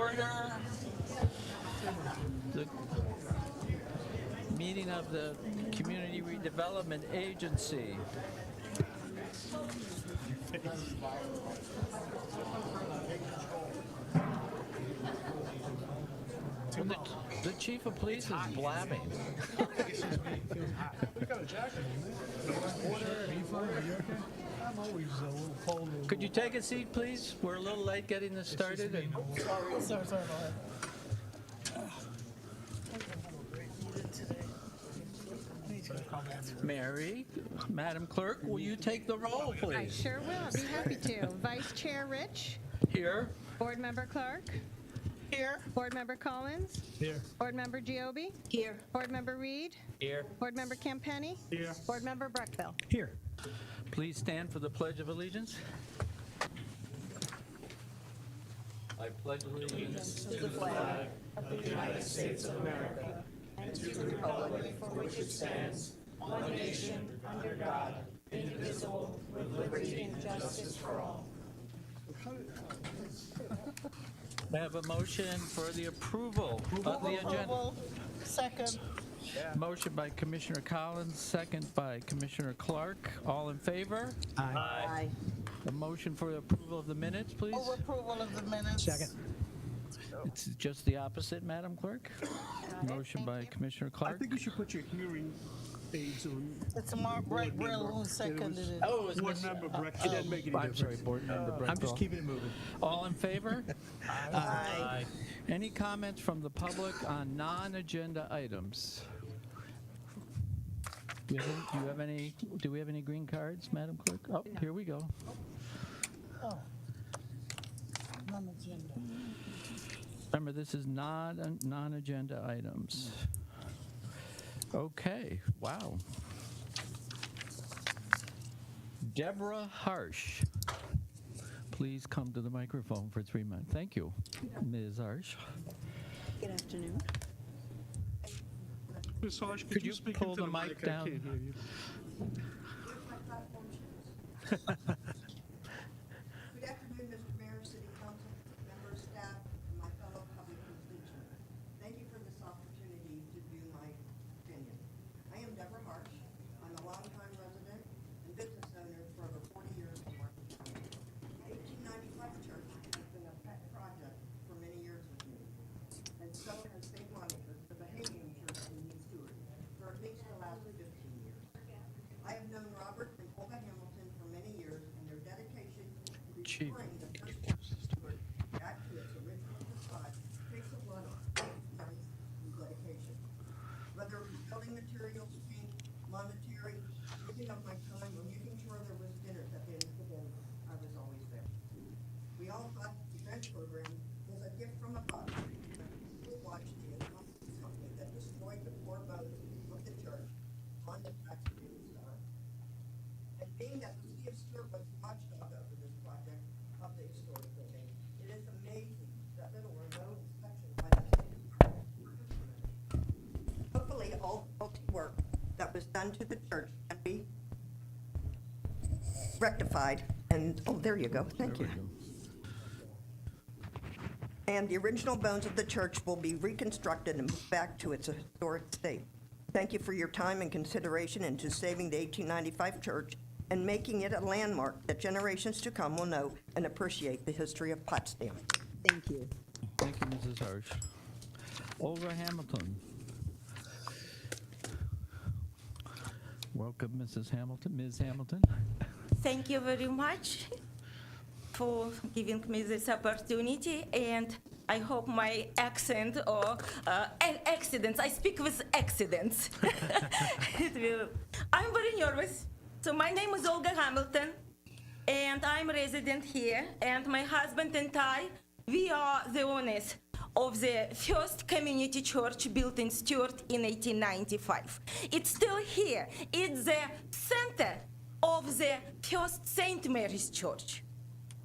order. The meeting of the Community Redevelopment Agency. Well, the chief of police is blabbing. Could you take a seat, please? We're a little late getting this started. Sorry about that. Mary, Madam Clerk, will you take the roll, I please? sure will. I'll be happy to. Vice Chair Rich, Here. Board Member Clark, Here. Board Member Collins, Here. Board Member Giobbe, Here. Board Member Reed, Here. Board Member Campenny, Here. Board Member Breckville. Here. Please stand for the Pledge of Allegiance. I pledge allegiance to the flag of the United States of America and to the republic for which it stands, one nation, under God, indivisible, with liberty and justice for all. I have a motion for the approval of the agenda. Second. Motion by Commissioner Collins, second by Commissioner Clark. All in favor? Aye. A motion for the approval of the minutes, please. Move approval of the minutes. Second. It's just the opposite, Madam Clerk. Motion by Commissioner I Clark. think you should put your hearing aids on. It's Mark Breckville who seconded it. Oh, it was Board Miss- member Breck. It doesn't make any I'm difference. sorry, Board Member I'm just Breckville. keeping it moving. All in favor? Aye. Any comments from the public on non-agenda items? Do we have any green cards, Madam Clerk? Oh, here we go. Oh. Non-agenda. Remember, this is not non-agenda items. Okay, wow. Deborah Harsh, please come to the microphone for 3 minutes. Thank you, Ms. Harsh. Good afternoon. Ms. Harsh, Could you speak pull into the mic I down? can't hear you. Good afternoon, Mr. Mayor, City Council, members, staff, and my fellow public constituents. Thank you for this opportunity to view my opinion. I am Deborah Harsh. I'm a longtime resident and business owner for over 40 years in Martin County. The 1895 church has been a pet project for many years with me, and so has St. Monica's, the Bahamian church in East Stewart, for at least the last 15 years. I have known Robert and Olga Hamilton for many years, and their dedication to Chief. restoring the first church in Stewart back to its original facade takes a lot of faith and dedication. Whether it was building materials, paint, monetary, giving up my time, or making sure there was dinner at the end of the day, I was always there. We all thought the event program was a gift from above. We watched the incompetent company that destroyed the core bones of the church on the taxpayers' dime. And being that the city of Stewart was the watchdog over this project of the historic building, it is amazing that little or no inspection by the city. Hopefully, all faulty work that was done to the church can be rectified. And, oh, there you go. Thank you. And the original bones of the church will be reconstructed and moved back to its historic state. Thank you for your time and consideration into saving the 1895 church and making it a landmark that generations to come will know and appreciate the history of Potsdam. Thank you. Thank you, Mrs. Harsh. Olga Hamilton. Welcome, Mrs. Hamilton. Ms. Hamilton. Thank you very much for giving me this opportunity, and I hope my accent or accidents, I speak with accidents. I'm very nervous. So my name is Olga Hamilton, and I'm a resident here, and my husband and I, we are the owners of the first community church built in Stewart in 1895. It's still here. It's the center of the first St. Mary's Church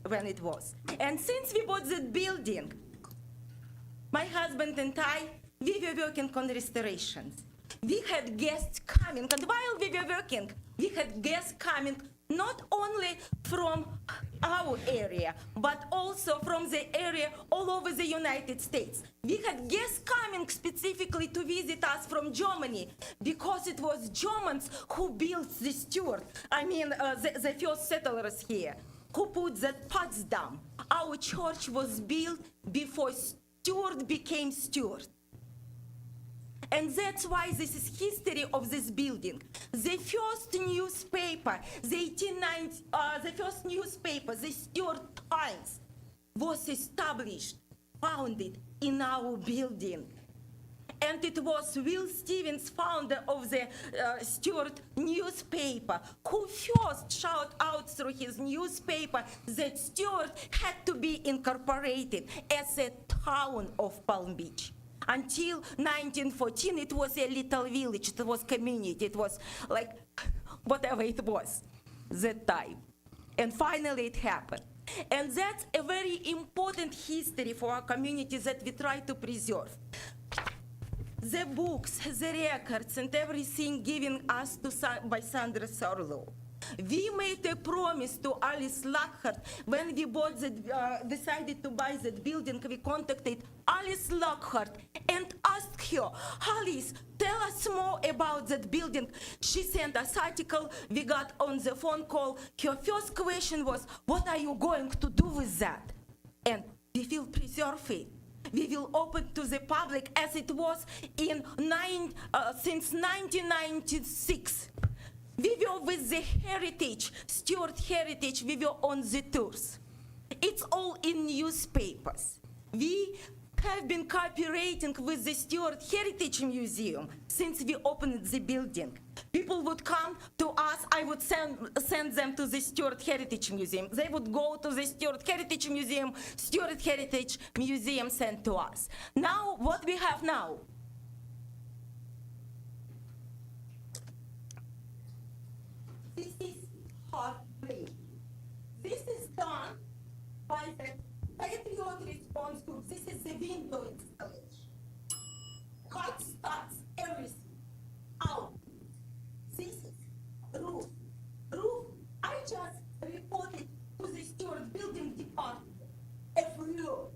when it was. And since we bought that building, my husband and I, we were working on restorations. We had guests coming, and while we were working, we had guests coming not only from our area, but also from the area all over the United States. We had guests coming specifically to visit us from Germany because it was Germans who built the Stuart, the first settlers here, who put the Potsdam. Our church was built before Stuart became Stuart. And that's why this is history of this building. The first newspaper, the first newspaper, the Stuart Times, was established, founded in our building. And it was Will Stevens, founder of the Stuart newspaper, who first shouted out through his newspaper that Stuart had to be incorporated as a town of Palm Beach. Until 1914, it was a little village, it was community, it was like whatever it was that time. And finally it happened. And that's a very important history for our community that we try to preserve. The books, the records, and everything given us by Sandra Sorlow. We made a promise to Alice Lockhart when we decided to buy that building. We contacted Alice Lockhart and asked her, Alice, tell us more about that building. She sent us article. We got on the phone call. Her first question was, what are you going to do with that? And we will preserve it. We will open to the public as it was since 1996. We were with the heritage, Stuart Heritage, we were on the tours. It's all in newspapers. We have been cooperating with the Stuart Heritage Museum since we opened the building. People would come to us, I would send them to the Stuart Heritage Museum. They would go to the Stuart Heritage Museum, Stuart Heritage Museum sent to us. Now, what we have now? This is heartbreaking. This is done by the Patriot Response Group. This is the window installation. Hot starts everything out. This is roof. Roof, I just reported to the Stuart Building Department a floor.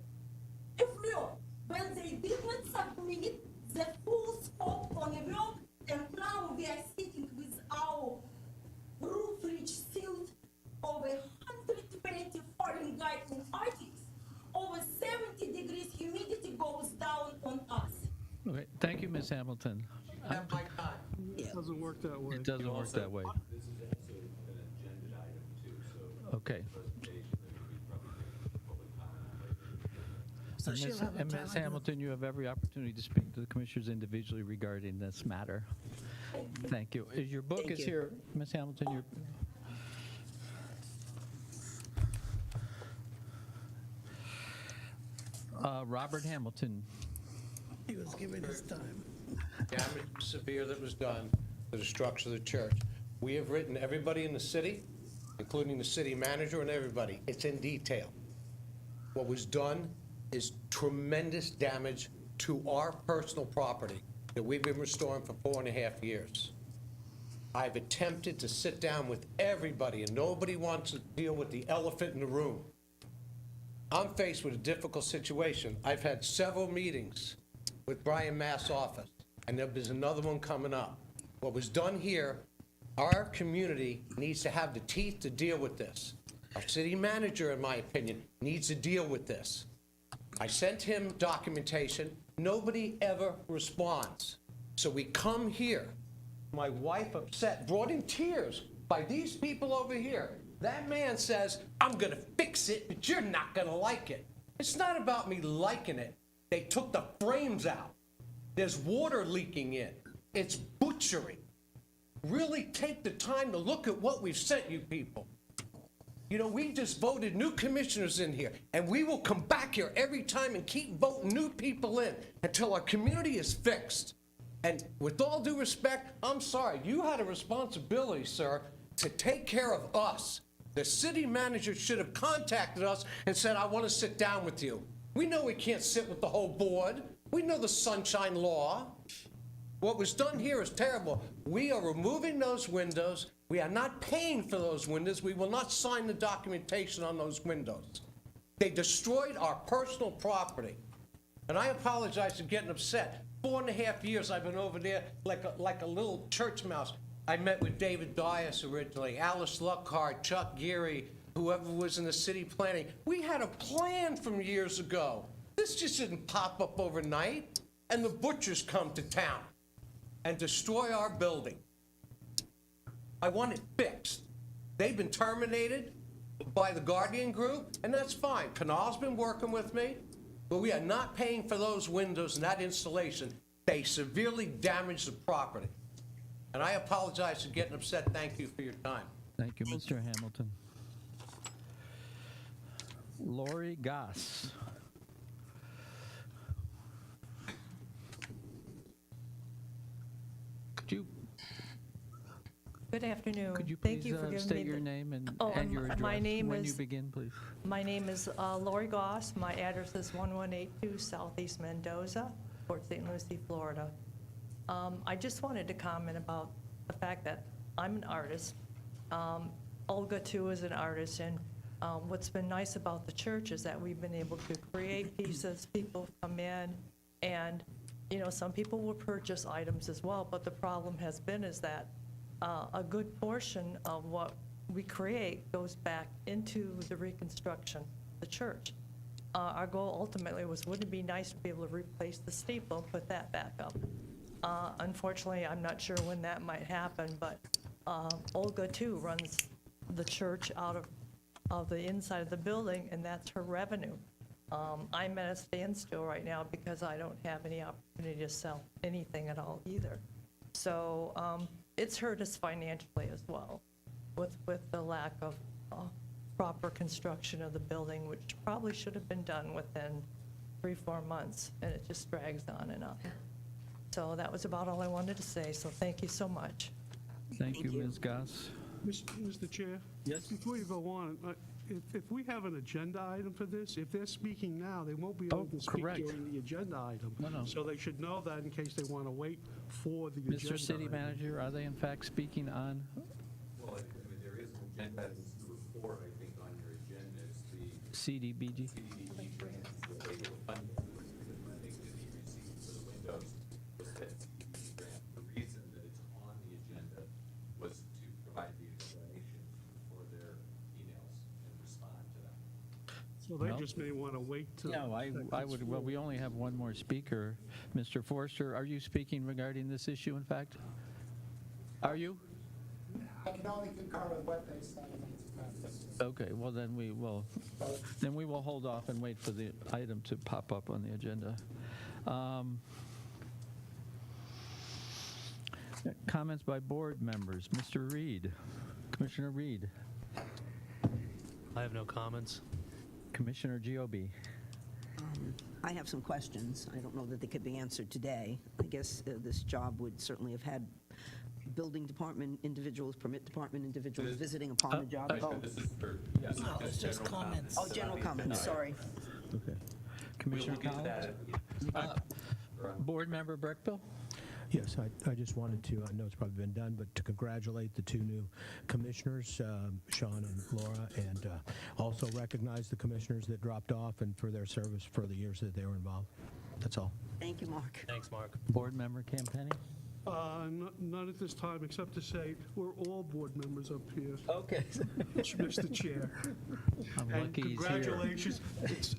When they did not submit the full scope on the work, and now we are sitting with our roof ridge sealed over 120 Fahrenheit in Arctic, over 70 degrees humidity goes down on us. Okay, thank you, Ms. Hamilton. It doesn't work that way. It doesn't work that way. This is also an agenda item too, so. Okay. Presentation, there would be probably public comment later. So she'll have a And Ms. time. Hamilton, you have every opportunity to speak to the commissioners individually regarding this matter. Thank you. Your book Thank is you. here, Ms. Hamilton. Robert Hamilton. He was giving his time. Damage severe that was done to the structure of the church. We have written everybody in the city, including the city manager and everybody. It's in detail. What was done is tremendous damage to our personal property that we've been restoring for 4.5 years. I've attempted to sit down with everybody, and nobody wants to deal with the elephant in the room. I'm faced with a difficult situation. I've had several meetings with Brian Mass' office, and there's another one coming up. What was done here, our community needs to have the teeth to deal with this. Our city manager, in my opinion, needs to deal with this. I sent him documentation. Nobody ever responds. So we come here. My wife upset, brought in tears by these people over here. That man says, I'm gonna fix it, but you're not gonna like it. It's not about me liking it. They took the frames out. There's water leaking in. It's butchery. Really take the time to look at what we've sent you people. You know, we just voted new commissioners in here, and we will come back here every time and keep voting new people in until our community is fixed. And with all due respect, I'm sorry, you had a responsibility, sir, to take care of us. The city manager should have contacted us and said, I want to sit down with you. We know we can't sit with the whole board. We know the sunshine law. What was done here is terrible. We are removing those windows, We are not paying for those windows. We will not sign the documentation on those windows. They destroyed our personal property. And I apologize for getting upset. 4.5 years I've been over there like a little church mouse. I met with David Dias originally, Alice Luckhart, Chuck Geary, whoever was in the city planning. We had a plan from years ago. This just didn't pop up overnight. And the butchers come to town and destroy our building. I want it fixed. They've been terminated by the Guardian Group, and that's fine. Canal's been working with me, but we are not paying for those windows and that installation. They severely damaged the property. And I apologize for getting upset. Thank you for your time. Thank you, Mr. Hamilton. Lori Goss. Good afternoon. Could you Thank please you for giving state me your the- name and Oh, your address my name when is- you begin, please? My name is Lori Goss. My address is 1182 Southeast Mendoza, Port St. Lucie, Florida. I just wanted to comment about the fact that I'm an artist. Olga, too, is an artist, and what's been nice about the church is that we've been able to create pieces. People come in, and, you know, some people will purchase items as well, but the problem has been is that a good portion of what we create goes back into the reconstruction of the church. Our goal ultimately was, wouldn't it be nice to be able to replace the steeple, put that back up? Unfortunately, I'm not sure when that might happen, but Olga, too, runs the church out of the inside of the building, and that's her revenue. I'm at a standstill right now because I don't have any opportunity to sell anything at all either. So it's hurt us financially as well with the lack of proper construction of the building, which probably should have been done within 3-4 months, and it just drags on and on. So that was about all I wanted to say, so thank you so much. Thank you, Ms. Goss. Mr. Chair? Yes? Before you go on, if we have an agenda item for this, if they're speaking now, they won't be able to speak correct. during the agenda item. No. So they should know that in case they want to wait for the agenda Mr. City item. Manager, are they in fact speaking on? Well, I mean, there is an agenda, it's the report, I think, on your agenda is the CDBG? CDBG grant, the regular funding, the funding that he received for the windows was that CDBG grant. The reason that it's on the agenda was to provide the explanation for their emails and respond to them. So they No. just may want to wait till. No, I that would, gets well, we forward. only have one more speaker. Mr. Forster, are you speaking regarding this issue, in fact? Are you? I can only concur with what they said. Okay, well, then we will hold off and wait for the item to pop up on the agenda. Comments by board members. Mr. Reed, Commissioner Reed, I have no comments. Commissioner Giobi. I have some questions. I don't know that they could be answered today. I guess this job would certainly have had building department individuals, permit department individuals visiting upon the job. Commissioner, this is for, yes, No, it's just general comments. Oh, general comments, sorry. Okay. Commissioner We'll get Collins? that. Board Member Breckbill? Yes, I just wanted to, I know it's probably been done, but to congratulate the two new commissioners, Sean and Laura, and also recognize the commissioners that dropped off and for their service for the years that they were involved. That's all. Thank you, Mark. Thanks, Mark. Board Member Campenny? Not at this time, except to say we're all board members up here, Okay. Mr. Chair. I'm And lucky he's here. congratulations.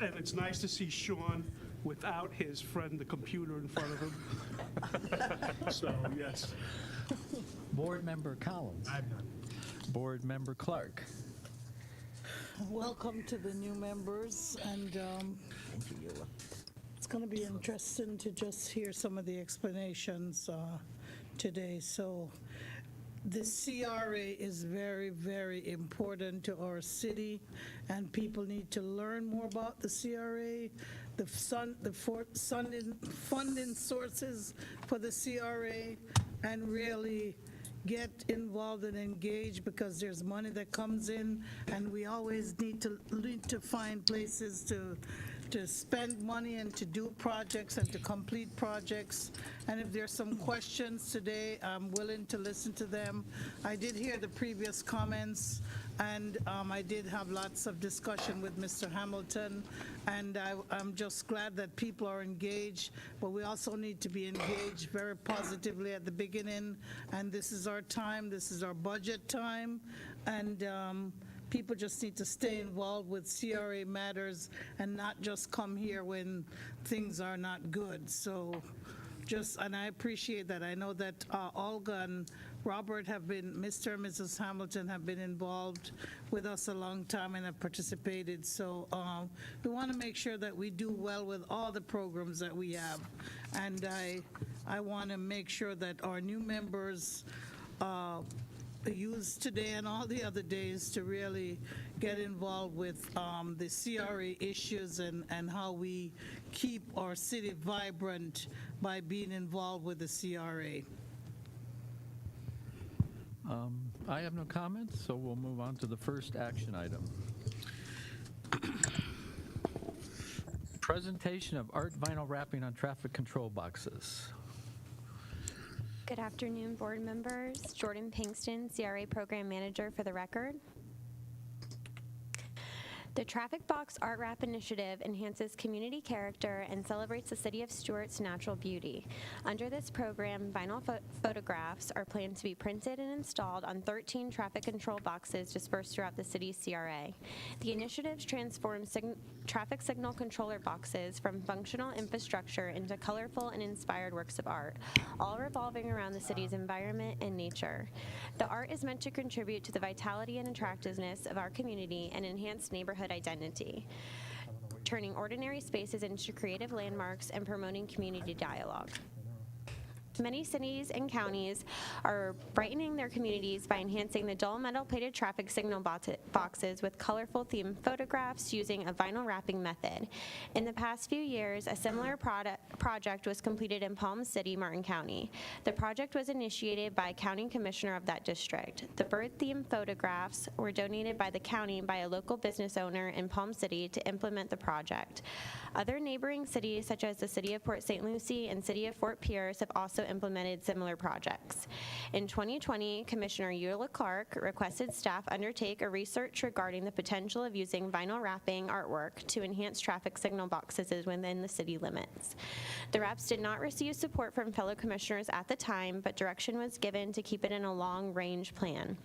And it's nice to see Sean without his friend, the computer, in front of him. So, yes. Board Member Collins? I'm done. Board Member Clark? Welcome to the new members, and it's going to be interesting to just hear some of the explanations today. So the CRA is very, very important to our city, and people need to learn more about the CRA, the funding sources for the CRA, and really get involved and engage, because there's money that comes in, and we always need to find places to spend money and to do projects and to complete projects. And if there's some questions today, I'm willing to listen to them. I did hear the previous comments, and I did have lots of discussion with Mr. Hamilton, and I'm just glad that people are engaged, but we also need to be engaged very positively at the beginning, and this is our time, this is our budget time, and people just need to stay involved with CRA matters and not just come here when things are not good. So and I appreciate that. I know that Olga and Robert have been, Mr. and Mrs. Hamilton have been involved with us a long time and have participated. So we want to make sure that we do well with all the programs that we have. And I want to make sure that our new members use today and all the other days to really get involved with the CRA issues and how we keep our city vibrant by being involved with the CRA. I have no comments, so we'll move on to the first action item. Presentation of art vinyl wrapping on traffic control boxes. Good afternoon, board members. Jordan Pinkston, CRA Program Manager for the record. The Traffic Box Art Wrap Initiative enhances community character and celebrates the City of Stuart's natural beauty. Under this program, vinyl photographs are planned to be printed and installed on 13 traffic control boxes dispersed throughout the city's CRA. The initiative transforms traffic signal controller boxes from functional infrastructure into colorful and inspired works of art, all revolving around the city's environment and nature. The art is meant to contribute to the vitality and attractiveness of our community and enhance neighborhood identity, turning ordinary spaces into creative landmarks and promoting community dialogue. Many cities and counties are brightening their communities by enhancing the dull metal-plated traffic signal boxes with colorful themed photographs using a vinyl wrapping method. In the past few years, a similar project was completed in Palm City, Martin County. The project was initiated by a county commissioner of that district. The bird-themed photographs were donated by the county by a local business owner in Palm City to implement the project. Other neighboring cities, such as the City of Port St. Lucie and City of Fort Pierce, have also implemented similar projects. In 2020, Commissioner Eula Clark requested staff undertake a research regarding the potential of using vinyl wrapping artwork to enhance traffic signal boxes within the city limits. The wraps did not receive support from fellow commissioners at the time, but direction was given to keep it in a long-range plan.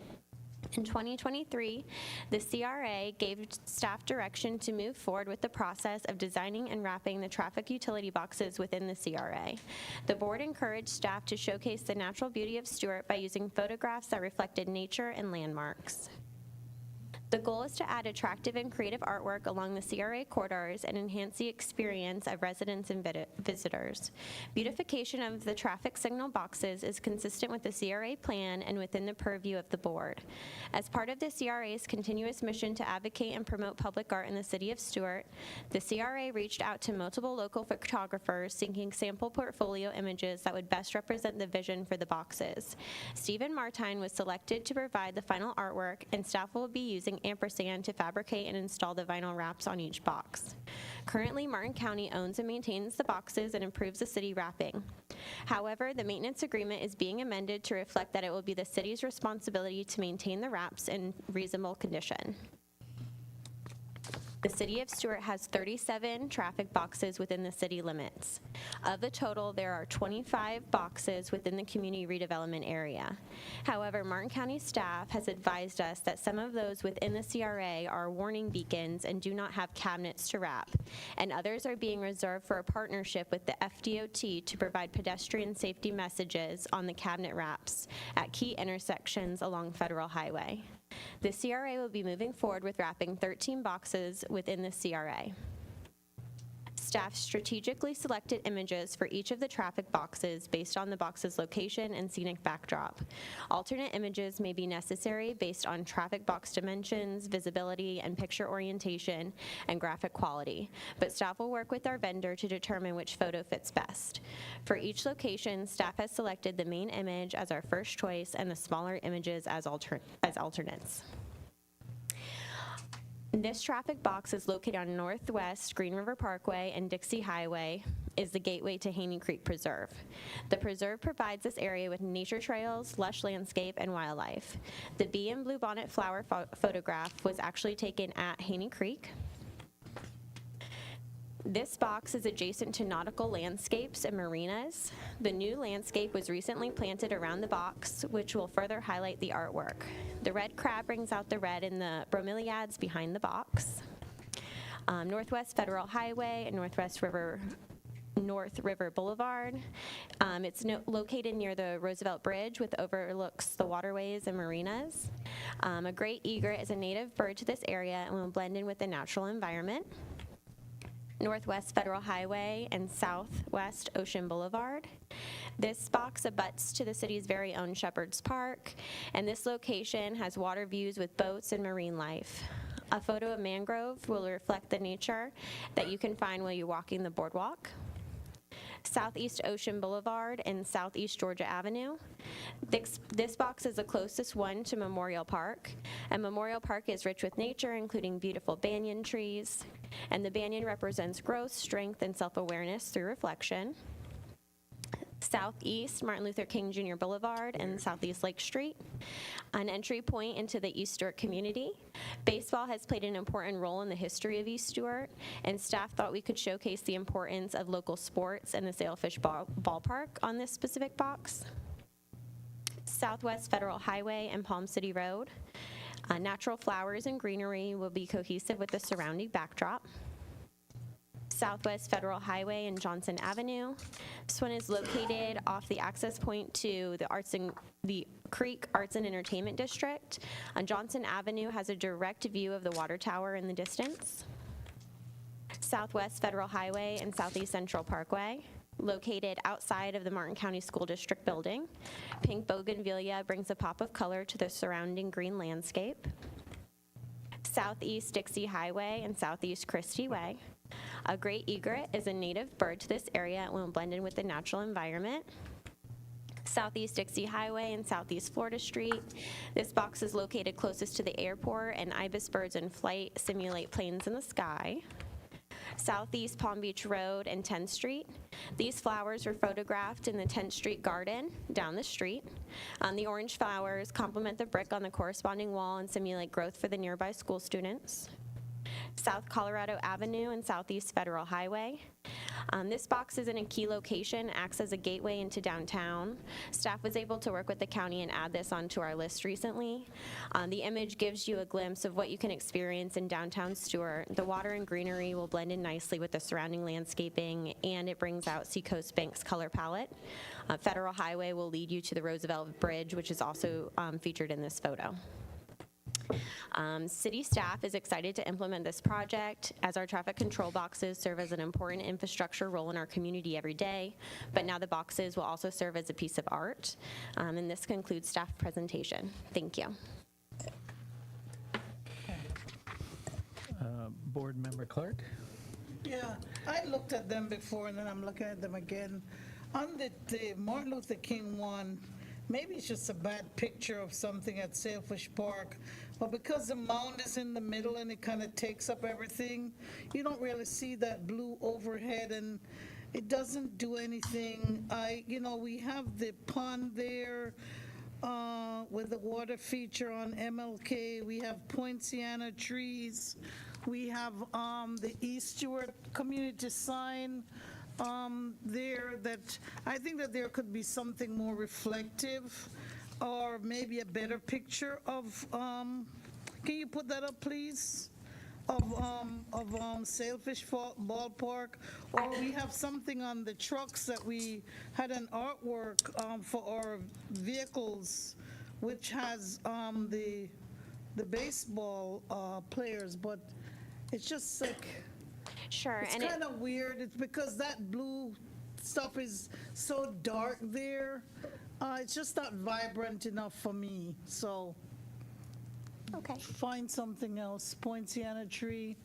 In 2023, the CRA gave staff direction to move forward with the process of designing and wrapping the traffic utility boxes within the CRA. The board encouraged staff to showcase the natural beauty of Stuart by using photographs that reflected nature and landmarks. The goal is to add attractive and creative artwork along the CRA corridors and enhance the experience of residents and visitors. Beautification of the traffic signal boxes is consistent with the CRA plan and within the purview of the board. As part of the CRA's continuous mission to advocate and promote public art in the city of Stuart, the CRA reached out to multiple local photographers seeking sample portfolio images that would best represent the vision for the boxes. Stephen Martine was selected to provide the final artwork, and staff will be using ampersand to fabricate and install the vinyl wraps on each box. Currently, Martin County owns and maintains the boxes and improves the city wrapping. However, the maintenance agreement is being amended to reflect that it will be the city's responsibility to maintain the wraps in reasonable condition. The city of Stuart has 37 traffic boxes within the city limits. Of the total, there are 25 boxes within the community redevelopment area. However, Martin County staff has advised us that some of those within the CRA are warning beacons and do not have cabinets to wrap, and others are being reserved for a partnership with the FDOT to provide pedestrian safety messages on the cabinet wraps at key intersections along Federal Highway. The CRA will be moving forward with wrapping 13 boxes within the CRA. Staff strategically selected images for each of the traffic boxes based on the box's location and scenic backdrop. Alternate images may be necessary based on traffic box dimensions, visibility, and picture orientation and graphic quality, but staff will work with our vendor to determine which photo fits best. For each location, staff has selected the main image as our first choice and the smaller images as alternates. This traffic box is located on Northwest Green River Parkway and Dixie Highway, is the gateway to Haney Creek Preserve. The preserve provides this area with nature trails, lush landscape, and wildlife. The bee and bluebonnet flower photograph was actually taken at Haney Creek. This box is adjacent to nautical landscapes and marinas. The new landscape was recently planted around the box, which will further highlight the artwork. The red crab brings out the red in the bromeliads behind the box. Northwest Federal Highway and North River Boulevard. It's located near the Roosevelt Bridge, which overlooks the waterways and marinas. A great egret is a native bird to this area and will blend in with the natural environment. Northwest Federal Highway and Southwest Ocean Boulevard. This box abuts to the city's very own Shepherd's Park, and this location has water views with boats and marine life. A photo of mangrove will reflect the nature that you can find while you're walking the boardwalk. Southeast Ocean Boulevard and Southeast Georgia Avenue. This box is the closest one to Memorial Park, and Memorial Park is rich with nature, including beautiful banyan trees, and the banyan represents growth, strength, and self-awareness through reflection. Southeast Martin Luther King Jr. Boulevard and Southeast Lake Street, an entry point into the East Stewart community. Baseball has played an important role in the history of East Stewart, and staff thought we could showcase the importance of local sports and the Sailfish Ballpark on this specific box. Southwest Federal Highway and Palm City Road. Natural flowers and greenery will be cohesive with the surrounding backdrop. Southwest Federal Highway and Johnson Avenue. This one is located off the access point to the Creek Arts and Entertainment District. Johnson Avenue has a direct view of the water tower in the distance. Southwest Federal Highway and Southeast Central Parkway, located outside of the Martin County School District building. Pink bougainvillea brings a pop of color to the surrounding green landscape. Southeast Dixie Highway and Southeast Christie Way. A great egret is a native bird to this area and will blend in with the natural environment. Southeast Dixie Highway and Southeast Florida Street. This box is located closest to the airport, and ibis birds in flight simulate planes in the sky. Southeast Palm Beach Road and 10th Street. These flowers were photographed in the 10th Street garden down the street. The orange flowers complement the brick on the corresponding wall and simulate growth for the nearby school students. South Colorado Avenue and Southeast Federal Highway. This box is in a key location, acts as a gateway into downtown. Staff was able to work with the county and add this onto our list recently. The image gives you a glimpse of what you can experience in downtown Stewart. The water and greenery will blend in nicely with the surrounding landscaping, and it brings out Seacoast Bank's color palette. Federal Highway will lead you to the Roosevelt Bridge, which is also featured in this photo. City staff is excited to implement this project, as our traffic control boxes serve as an important infrastructure role in our community every day, but now the boxes will also serve as a piece of art. And this concludes staff presentation. Thank you. Board Member Clark? Yeah, I looked at them before, and then I'm looking at them again. On the Martin Luther King one, maybe it's just a bad picture of something at Sailfish Park, but because the mound is in the middle and it kind of takes up everything, you don't really see that blue overhead, and it doesn't do anything. We have the pond there with the water feature on MLK. We have poinciana trees. We have the East Stewart community sign there that I think that there could be something more reflective, or maybe a better picture of, can you put that up, please? Of Sailfish Ballpark, or we have something on the trucks that we had an artwork for our vehicles, which has the baseball players, but it's just like, sure, it's and kind of weird. It's because that blue stuff is so dark there. It's just not vibrant enough for me. So, okay, find something else. Poinciana tree.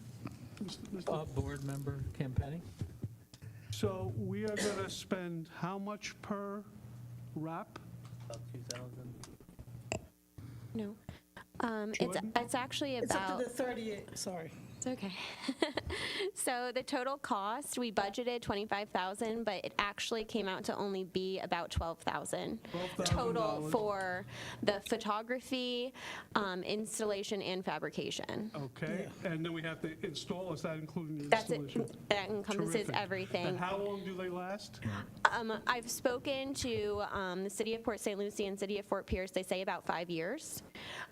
Board Member Campetti? So we are going to spend how much per wrap? About 2,000. No. It's actually It's up about. to the 38, sorry. It's okay. So the total cost, we budgeted 25,000, but it actually came out to only be about 12,000 total for the photography, installation, and fabrication. Okay, and then we have to install, is that including the That's installation? it. That encompasses Terrific. everything. And how long do they last? I've spoken to the City of Port St. Lucie and City of Fort Pierce. They say about 5 years.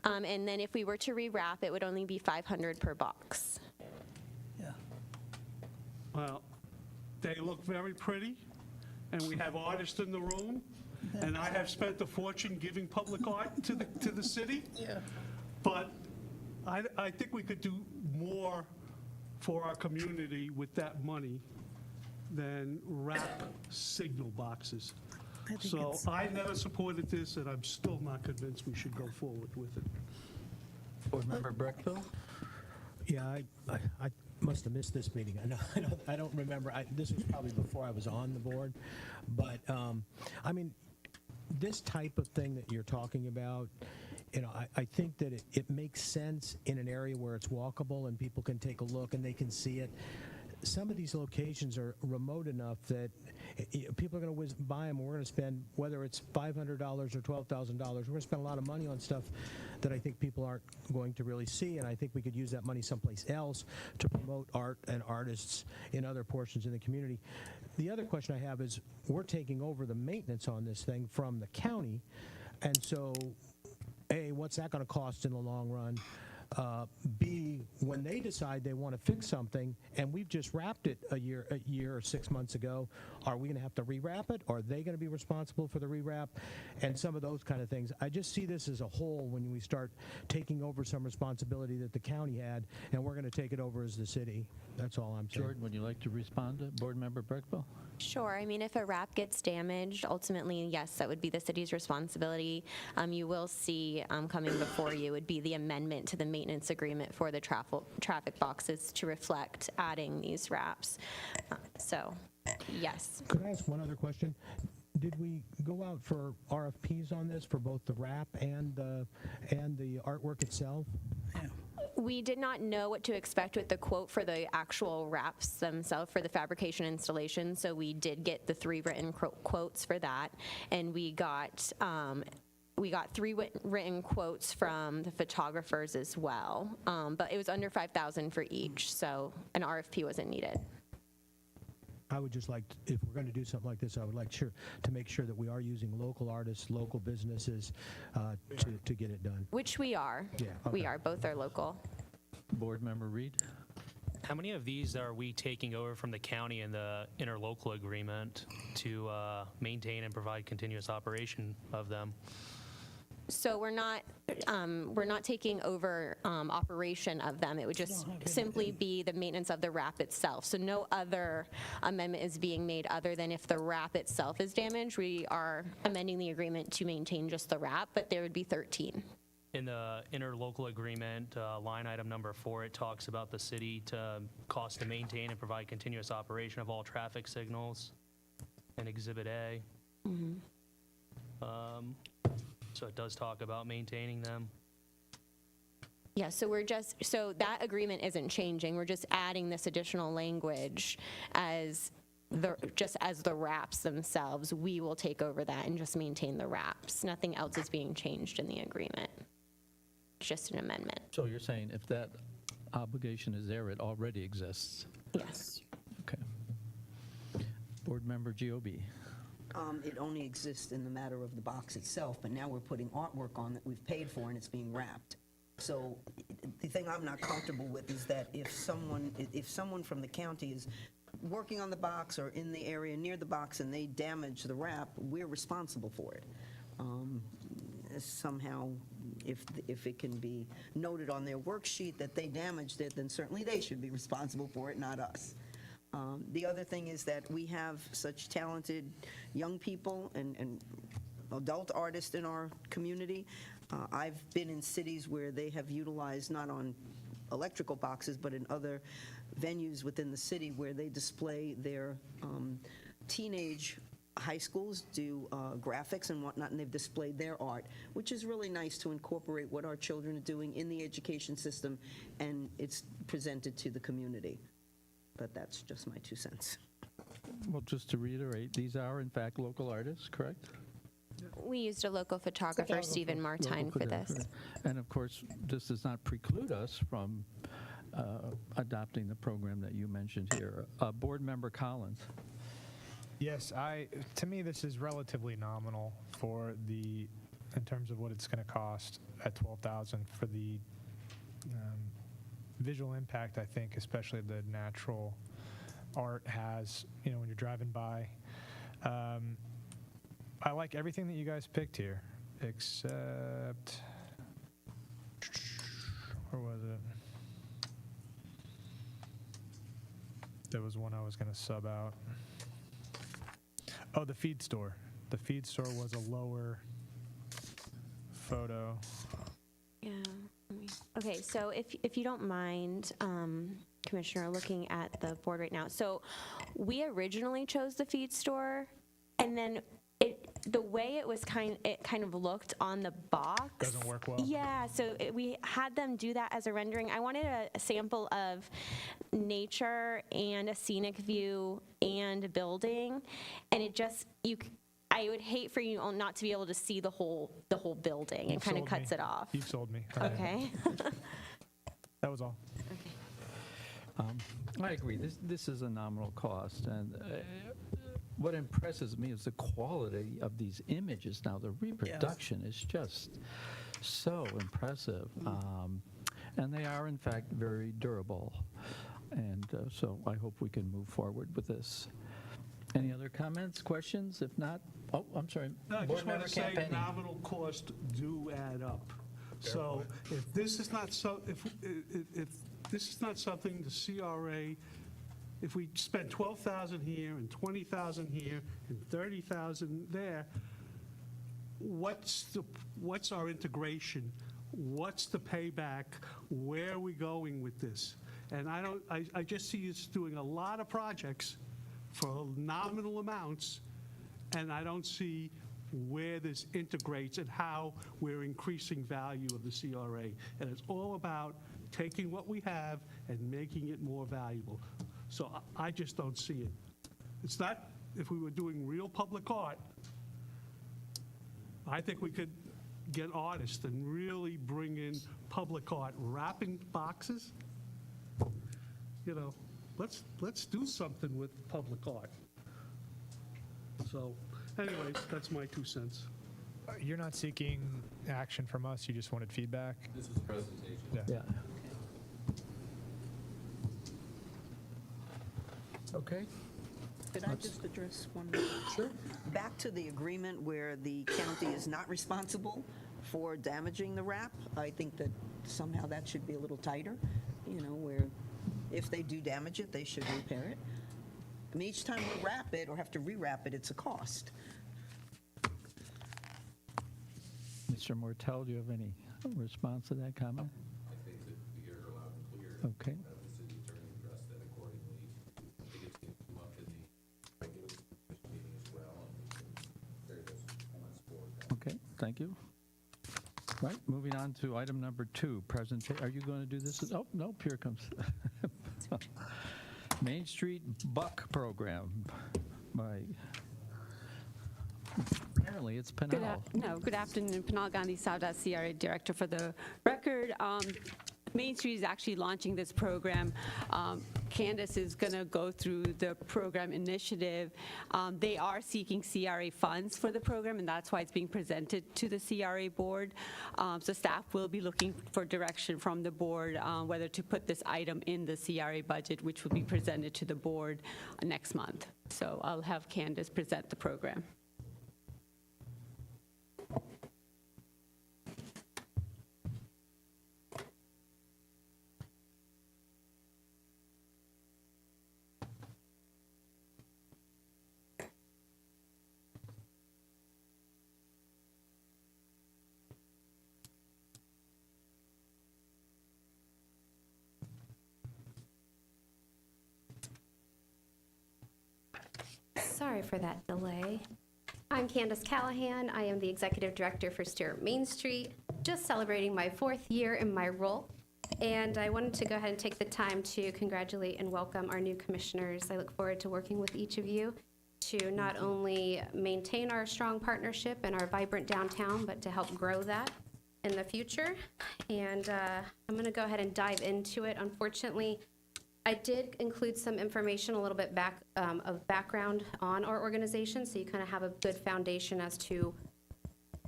And then if we were to rewrap, it would only be $500 per box. Well, they look very pretty, and we have artists in the room, and I have spent a fortune giving public art to the city. Yeah. But I think we could do more for our community with that money than wrap signal boxes. So I never supported this, and I'm still not convinced we should go forward with it. Board Member Breckville? Yeah, I must have missed this meeting. I don't remember. This was probably before I was on the board. But, I mean, this type of thing that you're talking about, I think that it makes sense in an area where it's walkable and people can take a look and they can see it. Some of these locations are remote enough that people are going to whiz by them. We're going to spend, whether it's $500 or $12,000, we're going to spend a lot of money on stuff that I think people aren't going to really see, and I think we could use that money someplace else to promote art and artists in other portions of the community. The other question I have is, we're taking over the maintenance on this thing from the county, and so, A, what's that going to cost in the long run? B, when they decide they want to fix something, and we've just wrapped it a year or 6 months ago, are we going to have to rewrap it? Are they going to be responsible for the rewrap? And some of those kind of things. I just see this as a whole when we start taking over some responsibility that the county had, and we're going to take it over as the city. That's all I'm saying. Jordan, would you like to respond to Board Member Breckville? Sure. I mean, if a wrap gets damaged, ultimately, yes, that would be the city's responsibility. You will see coming before you would be the amendment to the maintenance agreement for the traffic boxes to reflect adding these wraps. So, yes. Could I ask one other question? Did we go out for RFPs on this for both the wrap and the artwork itself? We did not know what to expect with the quote for the actual wraps themselves for the fabrication installation, so we did get the 3 written quotes for that, and we got 3 written quotes from the photographers as well, but it was under $5,000 for each, so an RFP wasn't needed. I would just like, if we're going to do something like this, I would like to make sure that we are using local artists, local businesses to get it done. Which we are. Yeah, We okay. are. Both are local. Board Member Reed? How many of these are we taking over from the county in the interlocal agreement to maintain and provide continuous operation of them? So we're not taking over operation of them. It would just simply be the maintenance of the wrap itself. So no other amendment is being made other than if the wrap itself is damaged. We are amending the agreement to maintain just the wrap, but there would be 13. In the interlocal agreement, line item number 4, it talks about the city to cost to maintain and provide continuous operation of all traffic signals in Exhibit A. So it does talk about maintaining them. Yeah, so that agreement isn't changing. We're just adding this additional language as the wraps themselves. We will take over that and just maintain the wraps. Nothing else is being changed in the agreement. It's just an amendment. So you're saying if that obligation is there, it already exists? Yes. Okay. Board Member Giobi? It only exists in the matter of the box itself, but now we're putting artwork on that we've paid for and it's being wrapped. So the thing I'm not comfortable with is that if someone from the county is working on the box or in the area near the box and they damage the wrap, we're responsible for it. Somehow, if it can be noted on their worksheet that they damaged it, then certainly they should be responsible for it, not us. The other thing is that we have such talented young people and adult artists in our community. I've been in cities where they have utilized, not on electrical boxes, but in other venues within the city where they display their teenage high schools do graphics and whatnot, and they've displayed their art, which is really nice to incorporate what our children are doing in the education system, and it's presented to the community. But that's just my 2 cents. Well, just to reiterate, these are in fact local artists, correct? We used a local photographer, Stephen Martine, for this. And of course, this does not preclude us from adopting the program that you mentioned here. Board Member Collins. Yes, to me, this is relatively nominal in terms of what it's going to cost at $12,000 for the visual impact. I think, especially the natural art has, when you're driving by. I like everything that you guys picked here, except, where was it? There was one I was going to sub out. Oh, the feed store. The feed store was a lower photo. Yeah. Okay, so if you don't mind, Commissioner, looking at the board right now. So we originally chose the feed store, and then the way it was kind of looked on the box doesn't work well. Yeah, so we had them do that as a rendering. I wanted a sample of nature and a scenic view and a building, and I would hate for you not to be able to see the whole building. It kind of cuts it off. You've sold me. Okay. That was all. I agree. This is a nominal cost, and what impresses me is the quality of these images. Now, the reproduction is just so impressive, and they are, in fact, very durable. And so I hope we can move forward with this. Any other comments, questions? If not, I'm sorry. No, I Board just want Member to say Campani. nominal costs do add up. So if this is not if this is not something the CRA, if we spend 12,000 here and 20,000 here and 30,000 there, what's our integration? What's the payback? Where are we going with this? And I just see us doing a lot of projects for nominal amounts, and I don't see where this integrates and how we're increasing value of the CRA. And it's all about taking what we have and making it more valuable. So I just don't see it. It's not, if we were doing real public art, I think we could get artists and really bring in public art, wrapping boxes. Let's do something with public art. So anyways, that's my 2 cents. You're not seeking action from us, you just wanted feedback? This was a presentation. Yeah. Okay. Could I just address one more? Sure. Back to the agreement where the county is not responsible for damaging the wrap, I think that somehow that should be a little tighter, where if they do damage it, they should repair it. I mean, each time we wrap it or have to rewrap it, it's a cost. Mr. Mortel, do you have any response to that comment? I think that we are loud and clear. Okay. The city attorney addressed that accordingly. I think it's going to come up in the regular commission meeting as well, and we can carry those comments forward. Okay, thank you. Right, moving on to item number 2, presentation. Are you going to do this? Oh, no, here comes. Main Street Buck Program by, apparently it's Pinal. Good afternoon. Pinal Gandhi Savdas, CRA Director. For the record, Main Street is actually launching this program. Candace is going to go through the program initiative. They are seeking CRA funds for the program, and that's why it's being presented to the CRA board. So staff will be looking for direction from the board whether to put this item in the CRA budget, which will be presented to the board next month. So I'll have Candace present the program. Sorry. Sorry for that delay. I'm Candace Callahan. I am the Executive Director for Stewart Main Street, just celebrating my 4th year in my role. And I wanted to go ahead and take the time to congratulate and welcome our new commissioners. I look forward to working with each of you to not only maintain our strong partnership and our vibrant downtown, but to help grow that in the future. And I'm going to go ahead and dive into it. Unfortunately, I did include some information, a little bit of background on our organization, so you kind of have a good foundation as to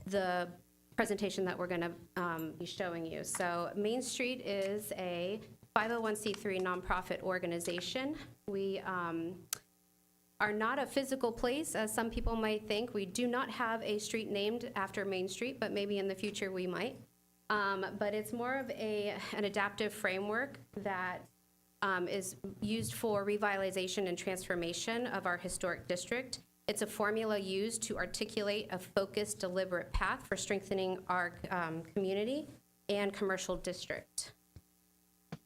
the presentation that we're going to be showing you. So Main Street is a 501c3 nonprofit organization. We are not a physical place, as some people might think. We do not have a street named after Main Street, but maybe in the future we might. But it's more of an adaptive framework that is used for revitalization and transformation of our historic district. It's a formula used to articulate a focused, deliberate path for strengthening our community and commercial district. A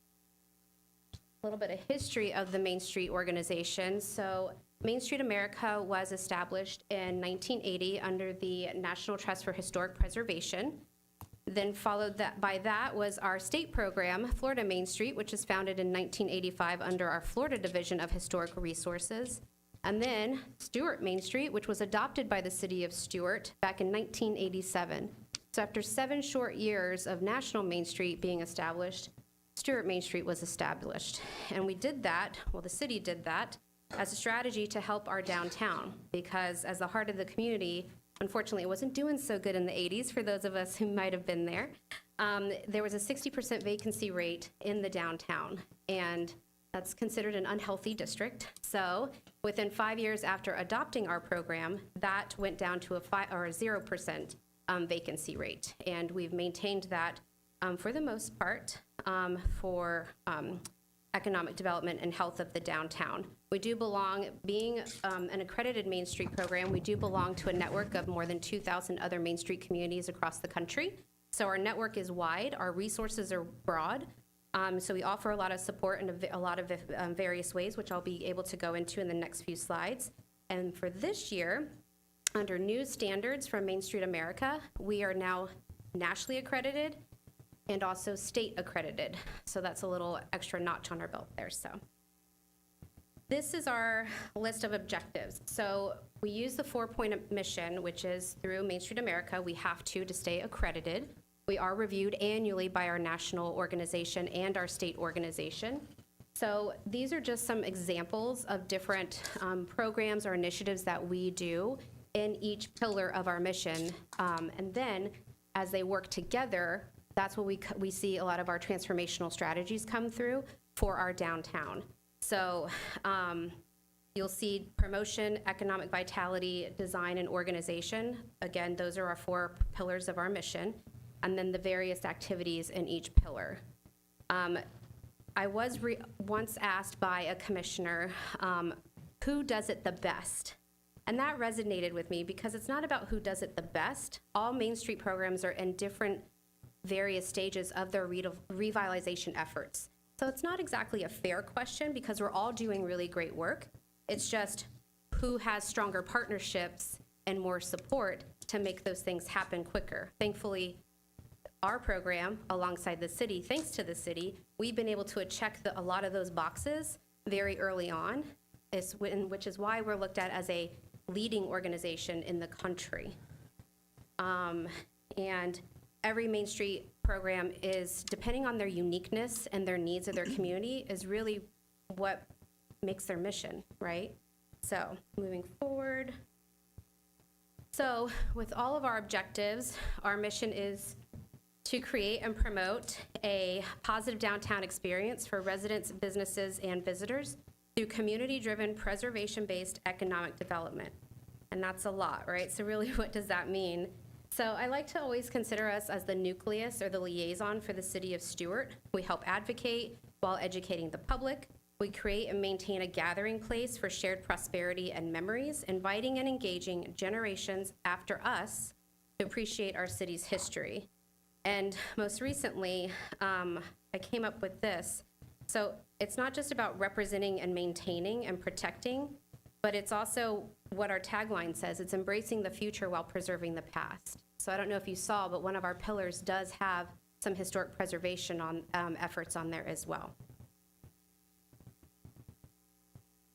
little bit of history of the Main Street organization. So Main Street America was established in 1980 under the National Trust for Historic Preservation. Then followed by that was our state program, Florida Main Street, which was founded in 1985 under our Florida Division of Historical Resources. And then Stewart Main Street, which was adopted by the city of Stewart back in 1987. So after 7 short years of National Main Street being established, Stewart Main Street was established. And we did that, well, the city did that, as a strategy to help our downtown, because as the heart of the community, unfortunately, it wasn't doing so good in the 80s for those of us who might have been there. There was a 60% vacancy rate in the downtown, and that's considered an unhealthy district. So within 5 years after adopting our program, that went down to a 0% vacancy rate. And we've maintained that for the most part for economic development and health of the downtown. We do belong, being an accredited Main Street program, we do belong to a network of more than 2,000 other Main Street communities across the country. So our network is wide, our resources are broad. So we offer a lot of support in a lot of various ways, which I'll be able to go into in the next few slides. And for this year, under new standards from Main Street America, we are now nationally accredited and also state accredited. So that's a little extra notch on our belt there. So this is our list of objectives. So we use the 4-point mission, which is through Main Street America, we have to stay accredited. We are reviewed annually by our national organization and our state organization. So these are just some examples of different programs or initiatives that we do in each pillar of our mission. And then as they work together, that's what we see a lot of our transformational strategies come through for our downtown. So you'll see promotion, economic vitality, design, and organization. Again, those are our 4 pillars of our mission, and then the various activities in each pillar. I was once asked by a commissioner, who does it the best? And that resonated with me because it's not about who does it the best. All Main Street programs are in different various stages of their revitalization efforts. So it's not exactly a fair question because we're all doing really great work. It's just who has stronger partnerships and more support to make those things happen quicker. Thankfully, our program, alongside the city, thanks to the city, we've been able to check a lot of those boxes very early on, which is why we're looked at as a leading organization in the country. And every Main Street program is, depending on their uniqueness and their needs of their community, is really what makes their mission, right? So moving forward. So with all of our objectives, our mission is to create and promote a positive downtown experience for residents, businesses, and visitors through community-driven, preservation-based economic development. And that's a lot, right? So really, what does that mean? So I like to always consider us as the nucleus or the liaison for the city of Stewart. We help advocate while educating the public. We create and maintain a gathering place for shared prosperity and memories, inviting and engaging generations after us to appreciate our city's history. And most recently, I came up with this. So it's not just about representing and maintaining and protecting, but it's also what our tagline says. It's embracing the future while preserving the past. So I don't know if you saw, but one of our pillars does have some historic preservation on efforts on there as well.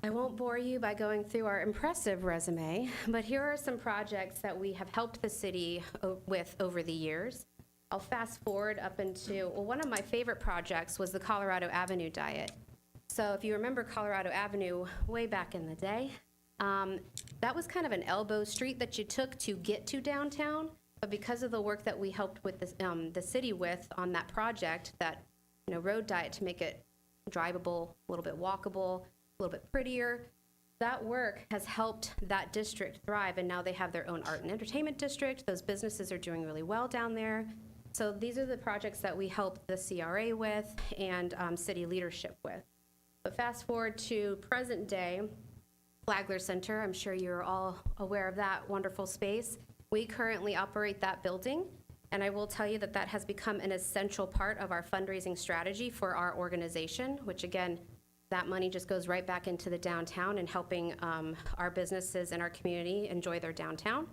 I won't bore you by going through our impressive resume, but here are some projects that we have helped the city with over the years. I'll fast forward up into, well, one of my favorite projects was the Colorado Avenue Diet. So if you remember Colorado Avenue way back in the day, that was kind of an elbow street that you took to get to downtown, but because of the work that we helped with the city with on that project, that road diet to make it drivable, a little bit walkable, a little bit prettier, that work has helped that district thrive, and now they have their own art and entertainment district. Those businesses are doing really well down there. So these are the projects that we helped the CRA with and city leadership with. But fast forward to present day, Flagler Center, I'm sure you're all aware of that wonderful space. We currently operate that building, and I will tell you that that has become an essential part of our fundraising strategy for our organization, which again, that money just goes right back into the downtown and helping our businesses and our community enjoy their downtown.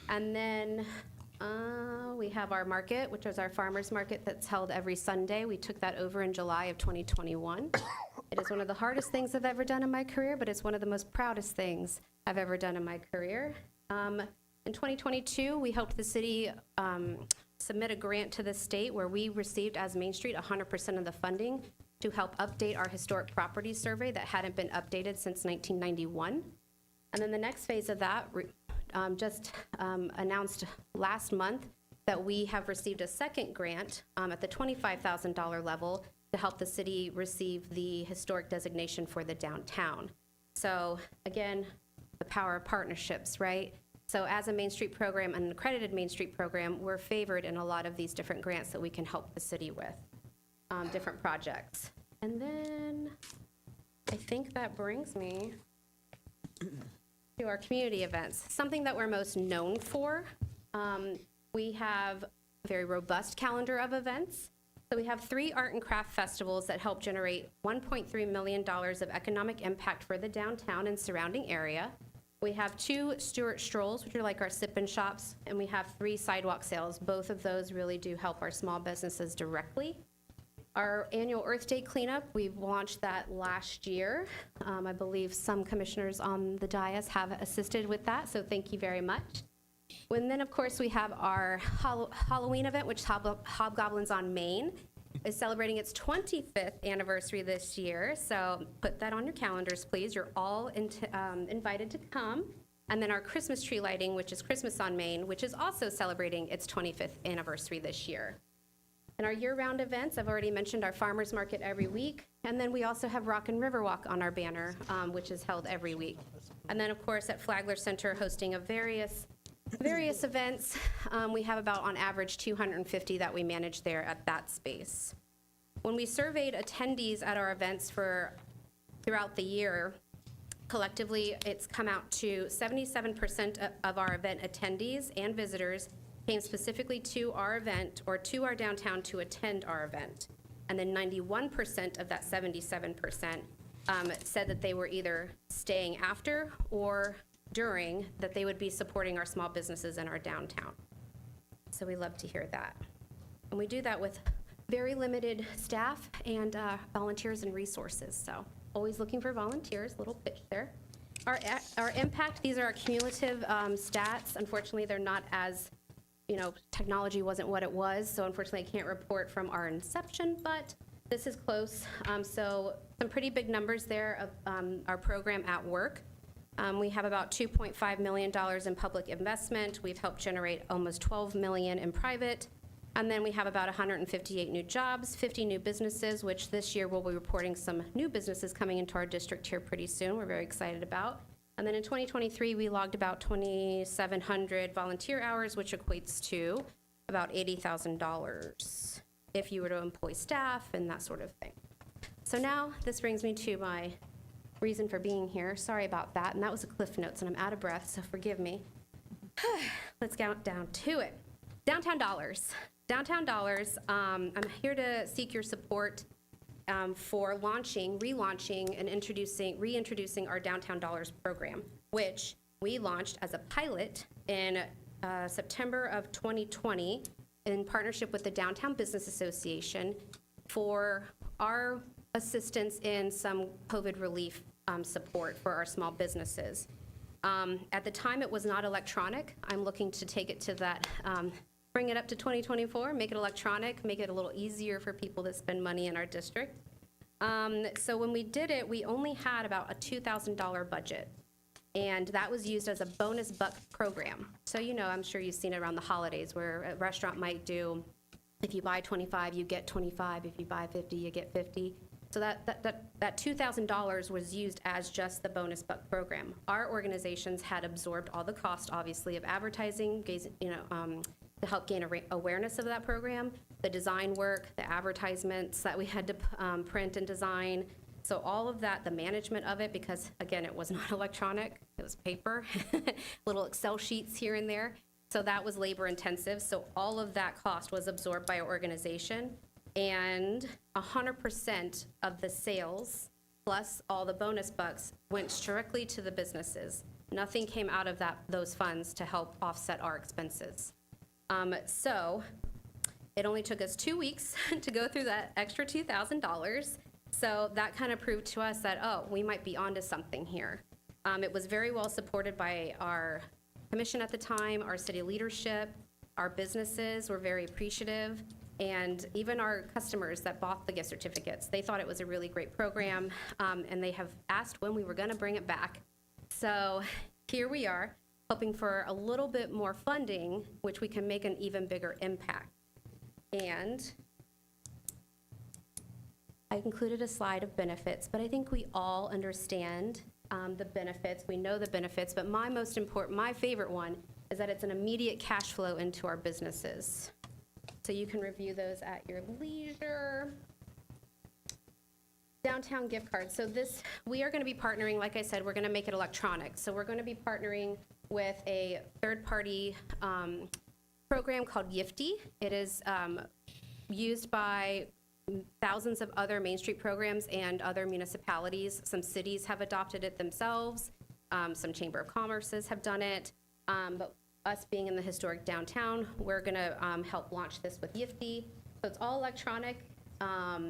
And then we have our market, which is our farmers market that's held every Sunday. We took that over in July of 2021. It is one of the hardest things I've ever done in my career, but it's one of the most proudest things I've ever done in my career. In 2022, we helped the city submit a grant to the state where we received, as Main Street, 100% of the funding to help update our historic property survey that hadn't been updated since 1991. And then the next phase of that just announced last month that we have received a second grant at the $25,000 level to help the city receive the historic designation for the downtown. So again, the power of partnerships, right? So as a Main Street program, an accredited Main Street program, we're favored in a lot of these different grants that we can help the city with, different projects. And then I think that brings me to our community events, something that we're most known for. We have a very robust calendar of events. So we have 3 art and craft festivals that help generate $1.3 million of economic impact for the downtown and surrounding area. We have 2 Stewart strolls, which are like our sip and shops, and we have 3 sidewalk sales. Both of those really do help our small businesses directly. Our annual Earth Day cleanup, we've launched that last year. I believe some commissioners on the dais have assisted with that, so thank you very much. And then, of course, we have our Halloween event, which Hobgoblins on Main is celebrating its 25th anniversary this year. So put that on your calendars, please. You're all invited to come. And then our Christmas tree lighting, which is Christmas on Main, which is also celebrating its 25th anniversary this year. And our year-round events, I've already mentioned our farmers market every week. And then we also have Rock and River Walk on our banner, which is held every week. And then, of course, at Flagler Center, hosting of various events. We have about, on average, 250 that we manage there at that space. When we surveyed attendees at our events throughout the year, collectively, it's come out to 77% of our event attendees and visitors came specifically to our event or to our downtown to attend our event. And then 91% of that 77% said that they were either staying after or during, that they would be supporting our small businesses in our downtown. So we love to hear that. And we do that with very limited staff and volunteers and resources. So always looking for volunteers, little pitch there. Our impact, these are our cumulative stats. Unfortunately, they're not as, technology wasn't what it was. So unfortunately, I can't report from our inception, but this is close. So some pretty big numbers there of our program at work. We have about $2.5 million in public investment. We've helped generate almost $12 million in private. And then we have about 158 new jobs, 50 new businesses, which this year we'll be reporting some new businesses coming into our district here pretty soon. We're very excited about. And then in 2023, we logged about 2,700 volunteer hours, which equates to about $80,000 if you were to employ staff and that sort of thing. So now this brings me to my reason for being here. Sorry about that. And that was a Cliff Notes, and I'm out of breath, so forgive me. Let's get down to it. Downtown dollars. Downtown dollars, I'm here to seek your support for relaunching, and reintroducing our Downtown Dollars program, which we launched as a pilot in September of 2020 in partnership with the Downtown Business Association for our assistance in some COVID relief support for our small businesses. At the time, it was not electronic. I'm looking to take it to that, bring it up to 2024, make it electronic, make it a little easier for people that spend money in our district. So when we did it, we only had about a $2,000 budget. And that was used as a bonus buck program. So, you know, I'm sure you've seen it around the holidays where a restaurant might do, if you buy 25, you get 25. If you buy 50, you get 50. So that $2,000 was used as just the bonus buck program. Our organizations had absorbed all the cost, obviously, of advertising, to help gain awareness of that program, the design work, the advertisements that we had to print and design. So all of that, the management of it, because again, it was not electronic, it was paper, little Excel sheets here and there. So that was labor intensive. So all of that cost was absorbed by our organization, and 100% of the sales plus all the bonus bucks went strictly to the businesses. Nothing came out of those funds to help offset our expenses. So it only took us 2 weeks to go through that extra $2,000. So that kind of proved to us that, oh, we might be onto something here. It was very well supported by our commission at the time, our city leadership, our businesses were very appreciative, and even our customers that bought the gift certificates, they thought it was a really great program, and they have asked when we were going to bring it back. So here we are, hoping for a little bit more funding, which we can make an even bigger impact. And I included a slide of benefits, but I think we all understand the benefits. We know the benefits, but my favorite one is that it's an immediate cash flow into our businesses. So you can review those at your leisure. Downtown gift cards. So we are going to be partnering, like I said, we're going to make it electronic. So we're going to be partnering with a third-party program called Yifty. It is used by thousands of other Main Street programs and other municipalities. Some cities have adopted it themselves. Some Chamber of Commerces have done it. But us being in the historic downtown, we're going to help launch this with Yifty. So it's all electronic.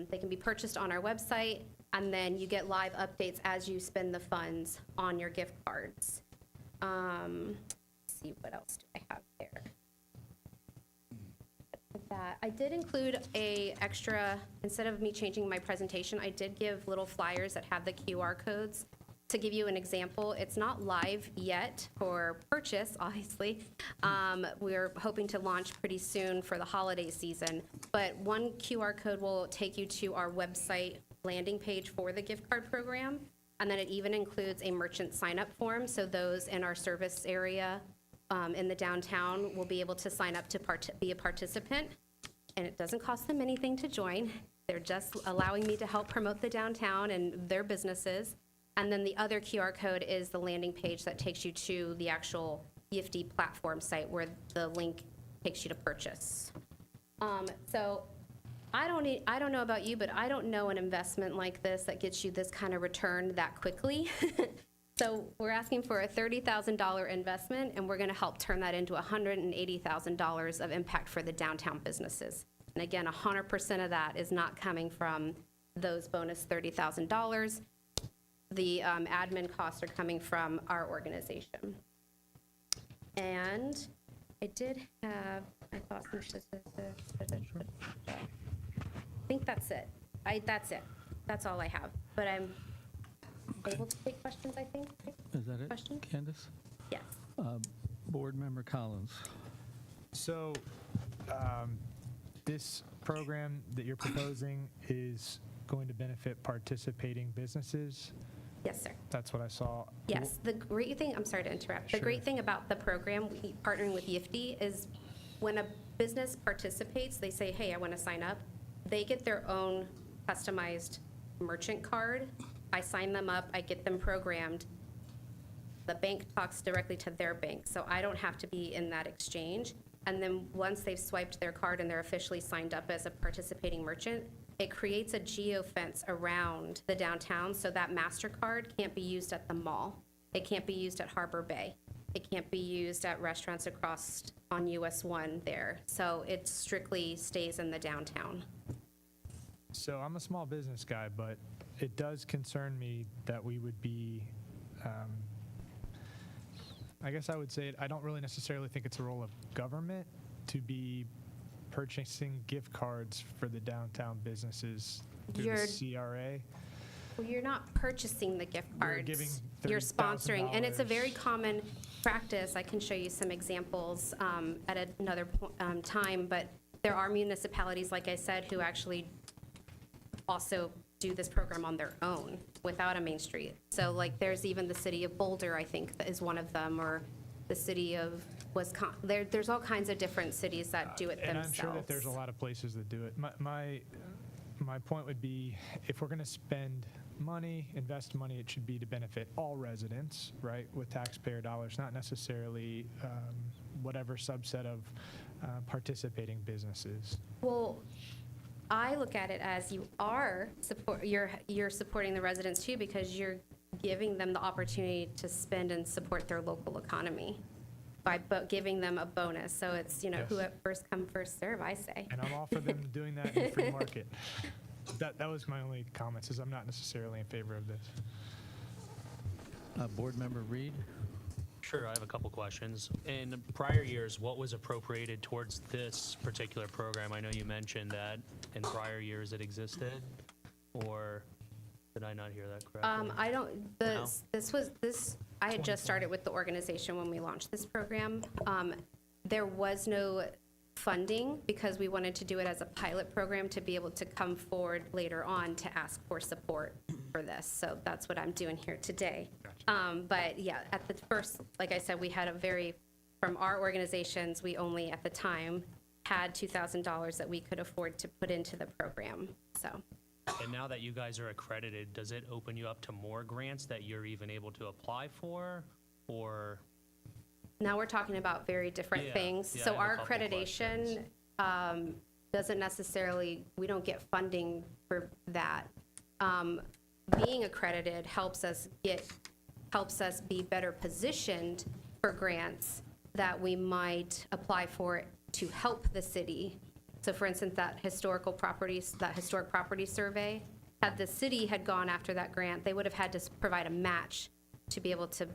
They can be purchased on our website, and then you get live updates as you spend the funds on your gift cards. Let's see, what else do I have there? That I did include a extra, instead of me changing my presentation, I did give little flyers that have the QR codes. To give you an example, it's not live yet for purchase, obviously. We're hoping to launch pretty soon for the holiday season, but one QR code will take you to our website landing page for the gift card program, and then it even includes a merchant sign-up form, so those in our service area in the downtown will be able to sign up to be a participant, and it doesn't cost them anything to join. They're just allowing me to help promote the downtown and their businesses. And then the other QR code is the landing page that takes you to the actual Yifty platform site where the link takes you to purchase. So I don't know about you, but I don't know an investment like this that gets you this kind of return that quickly. So we're asking for a $30,000 investment, and we're going to help turn that into $180,000 of impact for the downtown businesses. And again, 100% of that is not coming from those bonus $30,000. The admin costs are coming from our organization. And I did have, I thought, I think that's it. That's it. That's all I have. But I'm able to take questions, I think. Is that it, Questions? Candace? Yes. Board Member Collins. So this program that you're proposing is going to benefit participating businesses? Yes, sir. That's what I saw. Yes, the great thing, I'm sorry to interrupt. The Sure. great thing about the program, partnering with Yifty, is when a business participates, they say, hey, I want to sign up. They get their own customized merchant card. I sign them up, I get them programmed. The bank talks directly to their bank, so I don't have to be in that exchange. And then once they've swiped their card and they're officially signed up as a participating merchant, it creates a geofence around the downtown so that MasterCard can't be used at the mall. It can't be used at Harbor Bay. It can't be used at restaurants across on US 1 there. So it strictly stays in the downtown. So I'm a small business guy, but it does concern me that we would be, I guess I would say, I don't really necessarily think it's a role of government to be purchasing gift cards for the downtown businesses through the CRA. Well, you're not purchasing the gift cards. giving You're sponsoring, and it's a very $30,000. common practice. I can show you some examples at another time, but there are municipalities, like I said, who actually also do this program on their own without a Main Street. So like there's even the city of Boulder, I think, that is one of them, or the city of Wisconsin. There's all kinds of different cities that do it And themselves. I'm sure that there's a lot of places that do it. My point would be, if we're going to spend money, invest money, it should be to benefit all residents, right, with taxpayer dollars, not necessarily whatever subset of participating businesses. Well, I look at it as you're supporting the residents too, because you're giving them the opportunity to spend and support their local economy by giving them a bonus. So it's, Yes. who at first come, first serve, I say. And I'm all for them doing that in the free market. That was my only comments, is I'm not necessarily in favor of this. Board Member Reed? Sure, I have a couple questions. In prior years, what was appropriated towards this particular program? I know you mentioned that in prior years it existed, or did I not hear that correctly? I don't, I had just started with the organization when we launched this program. There was no funding because we wanted to do it as a pilot program to be able to come forward later on to ask for support for this. So that's what I'm doing here today. But yeah, at the first, like I said, we had from our organizations, we only at the time had $2,000 that we could afford to put into the program, so. And now that you guys are accredited, does it open you up to more grants that you're even able to apply for, or? Now we're talking about very different Yeah, things. yeah, So I have a our couple accreditation doesn't necessarily, we don't get funding for that. Being accredited helps us be better positioned for grants that we might apply for to help the city. So for instance, that historic property survey, had the city had gone after that grant, they would have had to provide a match to be able to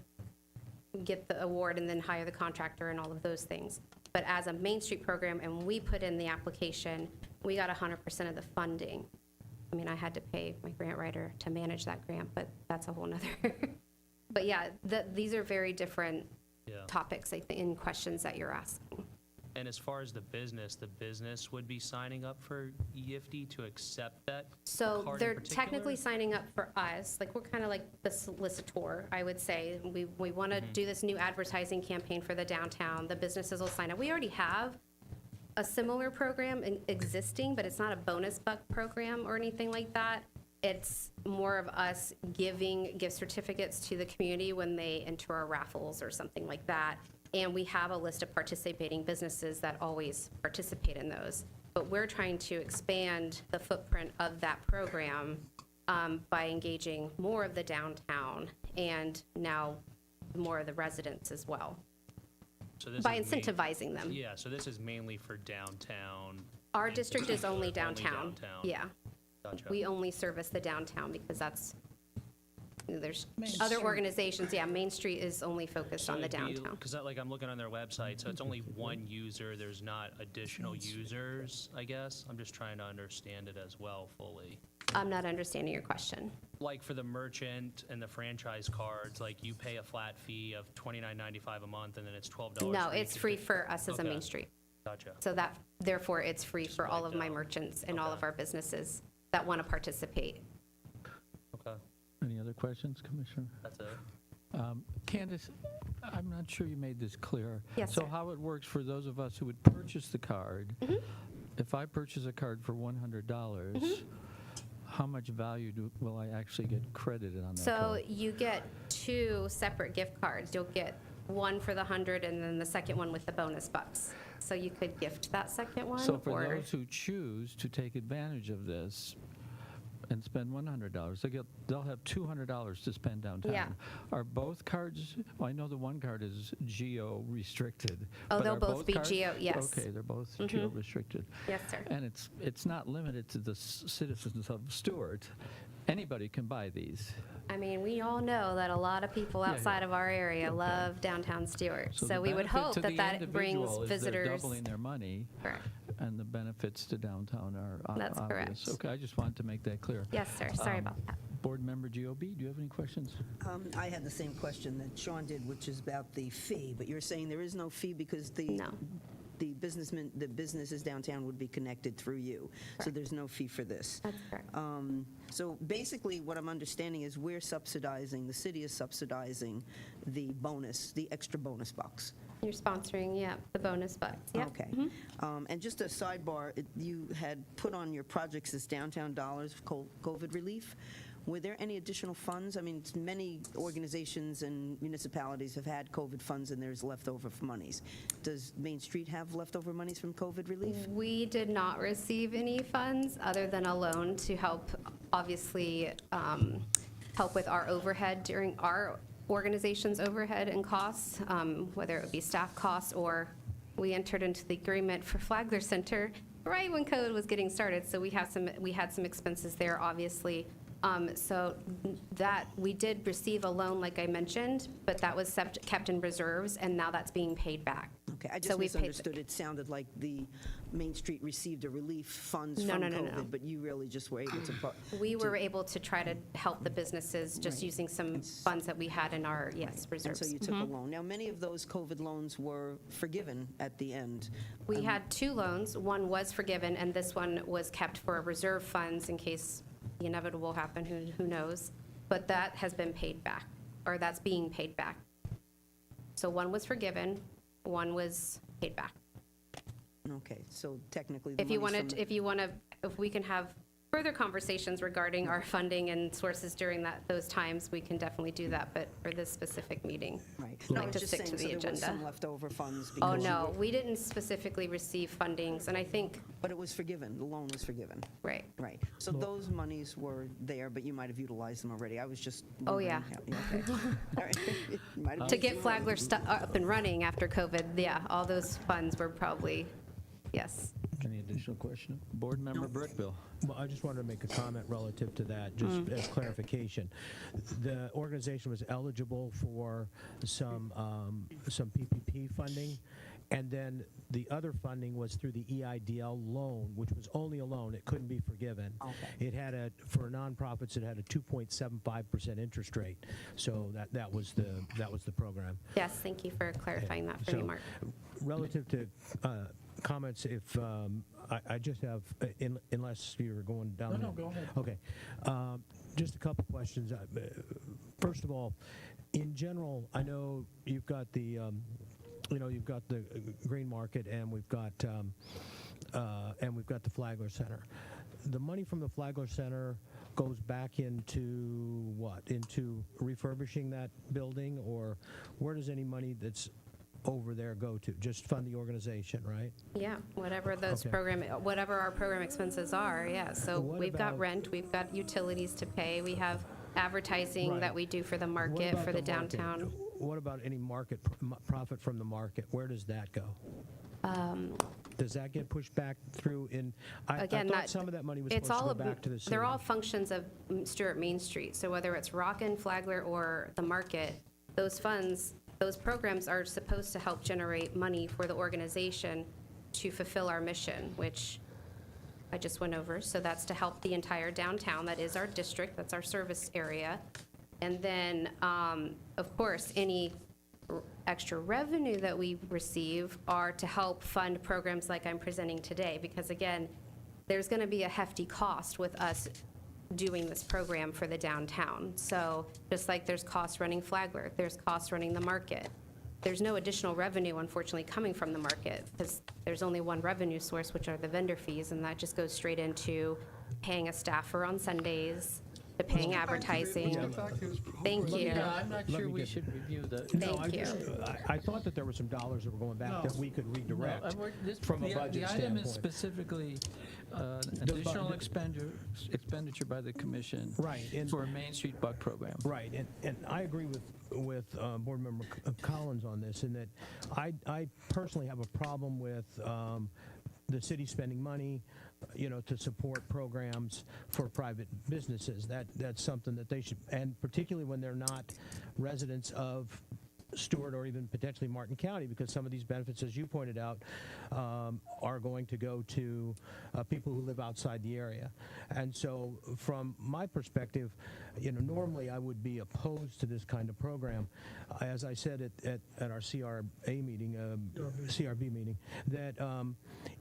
get the award and then hire the contractor and all of those things. But as a Main Street program, and we put in the application, we got 100% of the funding. I mean, I had to pay my grant writer to manage that grant, but that's a whole nother. But yeah, these are very different topics, I think, in questions that you're asking. And as far as the business would be signing up for EFD to accept that So card in they're particular? technically signing up for us, like we're kind of like the solicitor, I would say. We want to do this new advertising campaign for the downtown. The businesses will sign up. We already have a similar program existing, but it's not a bonus buck program or anything like that. It's more of us giving gift certificates to the community when they enter our raffles or something like that. And we have a list of participating businesses that always participate in those. But we're trying to expand the footprint of that program by engaging more of the downtown and now more of the residents as well, So this by is incentivizing them. Yeah, so this is mainly for downtown. Our district is only downtown. downtown. Yeah. Gotcha. We only service the downtown because there's Main other Street. organizations, yeah, Main Street is only focused on the downtown. Because like I'm looking on their website, so it's only one user, there's not additional users, I guess? I'm just trying to understand it as well fully. I'm not understanding your question. Like for the merchant and the franchise cards, like you pay a flat fee of $29.95 a month and then it's $12. No, for each it's free of the- for us as a Okay. Main Street. Gotcha. So that, therefore, it's free for all of my merchants and all of our businesses that want to participate. Okay, Any other questions, Commissioner? that's it. Candace, I'm not sure you made this clear. Yes, So sir. how it works for those of us who would purchase the card, if I purchase a card for $100, how much value will I actually get credited on that So card? you get 2 separate gift cards. You'll get one for the 100 and then the second one with the bonus bucks. So you could gift that second one. So for or those who choose to take advantage of this, and spend $100. They'll have $200 to spend downtown. Yeah. Are both cards, well, I know the one card is geo-restricted. Oh, but they'll are both be cards- geo, yes. Okay, they're both geo-restricted. Yes, sir. And it's not limited to the citizens of Stewart. Anybody can buy these. I mean, we all know that a lot of people Yeah, outside of our area love downtown Stewart. the So we would benefit hope to that the that brings individual is they're visitors. doubling their money. Correct. And the benefits to downtown are That's obvious. correct. Okay, I just wanted to make that clear. Yes, sir. Sorry about that. Board Member GOB, do you have any questions? I had the same question that Sean did, which is about the fee, but you're saying there is no fee because the businesses downtown would be connected through you. So there's no fee for this. That's correct. So basically, what I'm understanding is we're subsidizing, the city is subsidizing the bonus, the extra bonus box. You're sponsoring, yeah, the bonus bucks. Yep. Okay. And just a sidebar, you had put on your projects as downtown dollars for COVID relief. Were there any additional funds? I mean, many organizations and municipalities have had COVID funds and there's leftover monies. Does Main Street have leftover monies from COVID relief? We did not receive any funds other than a loan to help, obviously, help with our overhead during our organization's overhead and costs, whether it would be staff costs or we entered into the agreement for Flagler Center right when COVID was getting started. So we had some expenses there, obviously. So that we did receive a loan, like I mentioned, but that was kept in reserves, and now that's being paid back. Okay, I So just we paid misunderstood. It sounded like the Main Street received a relief funds No, from no, no, COVID, no. but you really just were able to. We were able to try to help the businesses just using some funds that we had in our, yes, And reserves. so you took a loan. Now, many of those COVID loans were forgiven at the end. We had two loans. One was forgiven, and this one was kept for reserve funds in case the inevitable happened, who knows? But that has been paid back, or that's being paid back. So one was forgiven, one was paid back. Okay, so technically, the If you money's want to, if we can have further conversations regarding our funding and sources during those times, we can definitely do that, but for this specific meeting, Right. I'd No, I like was to just stick saying, to so the there was agenda. some leftover funds. Oh, because you no, were- we didn't specifically receive fundings, and I think, But it was forgiven, the loan was forgiven. right. Right. So those monies were there, but you might have utilized them already. I was just. Oh, yeah. wondering how- okay. All right. You might have To used get them Flagler already. up and running after COVID, yeah, all those funds were probably, yes. Any additional question? Board Member Brickbill. Well, I just wanted to make a comment relative to that, just as clarification. The organization was eligible for some PPP funding, and then the other funding was through the EIDL loan, which was only a loan. It couldn't be forgiven. Okay. It had for nonprofits, it had a 2.75% interest rate. So that was the program. Yes, thank you for clarifying that for me, So, Mark. Relative to comments, if I just have, unless you're going down. No, go ahead. Okay. Just a couple questions. First of all, in general, I know you've got the, you've got the Green Market, and we've got the Flagler Center. The money from the Flagler Center goes back into what? Into refurbishing that building, or where does any money that's over there go to? Just fund the organization, right? Yeah, whatever those Okay. whatever our program expenses are, yeah. So What we've got about- rent, we've got utilities to pay, we have advertising Right. that we do for the What market, about for the market? downtown. What about any market profit from the market? Where does that go? Does that get pushed back through in? I Again, thought that- some of that money was it's supposed to all go back to the city. They're all functions of Stewart Main Street. So whether it's Rockin', Flagler, or the market, those funds, those programs are supposed to help generate money for the organization to fulfill our mission, which I just went over. So that's to help the entire downtown. That is our district. That's our service area. And then, of course, any extra revenue that we receive are to help fund programs like I'm presenting today. Because again, there's going to be a hefty cost with us doing this program for the downtown. So just like there's costs running Flagler, there's costs running the market. There's no additional revenue, unfortunately, coming from the market because there's only one revenue source, which are the vendor fees, and that just goes straight into paying a staffer on Sundays, to paying advertising. Thank you. Yeah, I'm not Let sure me we get- should review the. No, Thank you. I thought that there were some dollars that were going back that we could redirect from a budget The item is standpoint. specifically additional expenditure by the commission Right, and- for a Main Street Buck program. Right, and I agree with Board Member Collins on this, in that I personally have a problem with the city spending money, to support programs for private businesses. That's something that they should, and particularly when they're not residents of Stewart or even potentially Martin County, because some of these benefits, as you pointed out, are going to go to people who live outside the area. And so from my perspective, normally I would be opposed to this kind of program. As I said at our CRA meeting, CRB meeting, that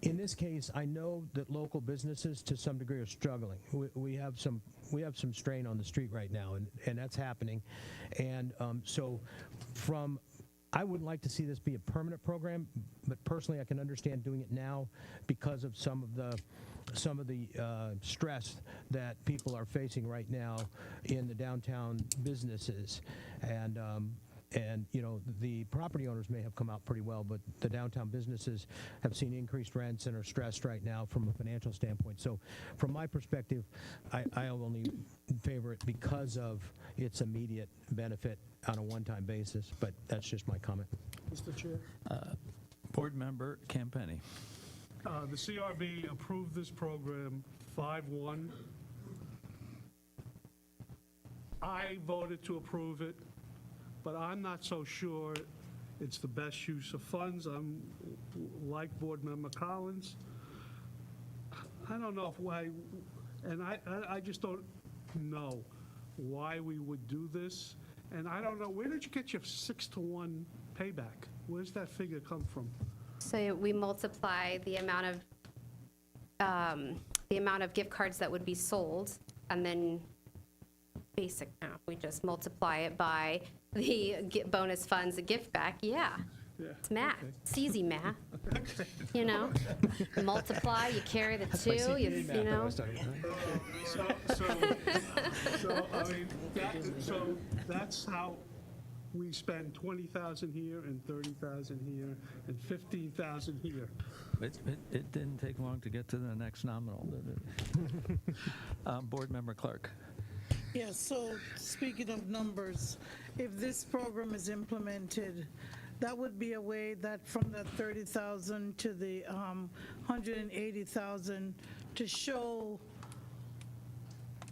in this case, I know that local businesses to some degree are struggling. We have some strain on the street right now, and that's happening. And so I wouldn't like to see this be a permanent program, but personally I can understand doing it now because of some of the stress that people are facing right now in the downtown businesses. And the property owners may have come out pretty well, but the downtown businesses have seen increased rents and are stressed right now from a financial standpoint. So from my perspective, I only favor it because of its immediate benefit on a one-time basis, but that's just my comment. Mr. Chair? Board Member Campenny. The CRB approved this program 5-1. I voted to approve it, but I'm not so sure it's the best use of funds. I'm like Board Member Collins. I don't know and I just don't know why we would do this. And I don't know, where did you get your 6-to-1 payback? Where's that figure come from? So we multiply the amount of gift cards that would be sold, and then basic math, we just multiply it by the bonus funds, the gift back. Yeah. It's math. Okay. It's easy math. Multiply, you carry the That's my two, CPA you math I know. was talking about. So I mean, so that's how we spend 20,000 here and 30,000 here and 15,000 here. It didn't take long to get to the next nominal, did it? Board Member Clark. Yeah, so speaking of numbers, if this program is implemented, that would be a way that from the 30,000 to the 180,000 to show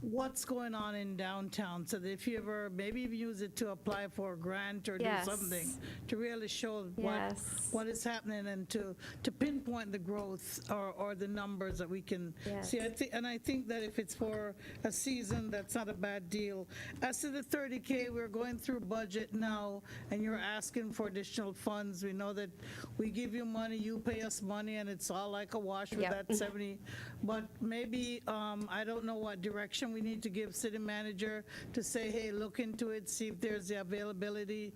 what's going on in downtown, so that if you ever maybe use it to apply for a grant or Yes. do something to really show Yes. what is happening, and to pinpoint the growth or the numbers that we can Yes. see. I think that if it's for a season, that's not a bad deal. As to the 30K, we're going through budget now, and you're asking for additional funds. We know that we give you money, you pay us money, and it's all like a wash with Yep. that 70. But maybe, I don't know what direction we need to give city manager to say, hey, look into it, see if there's the availability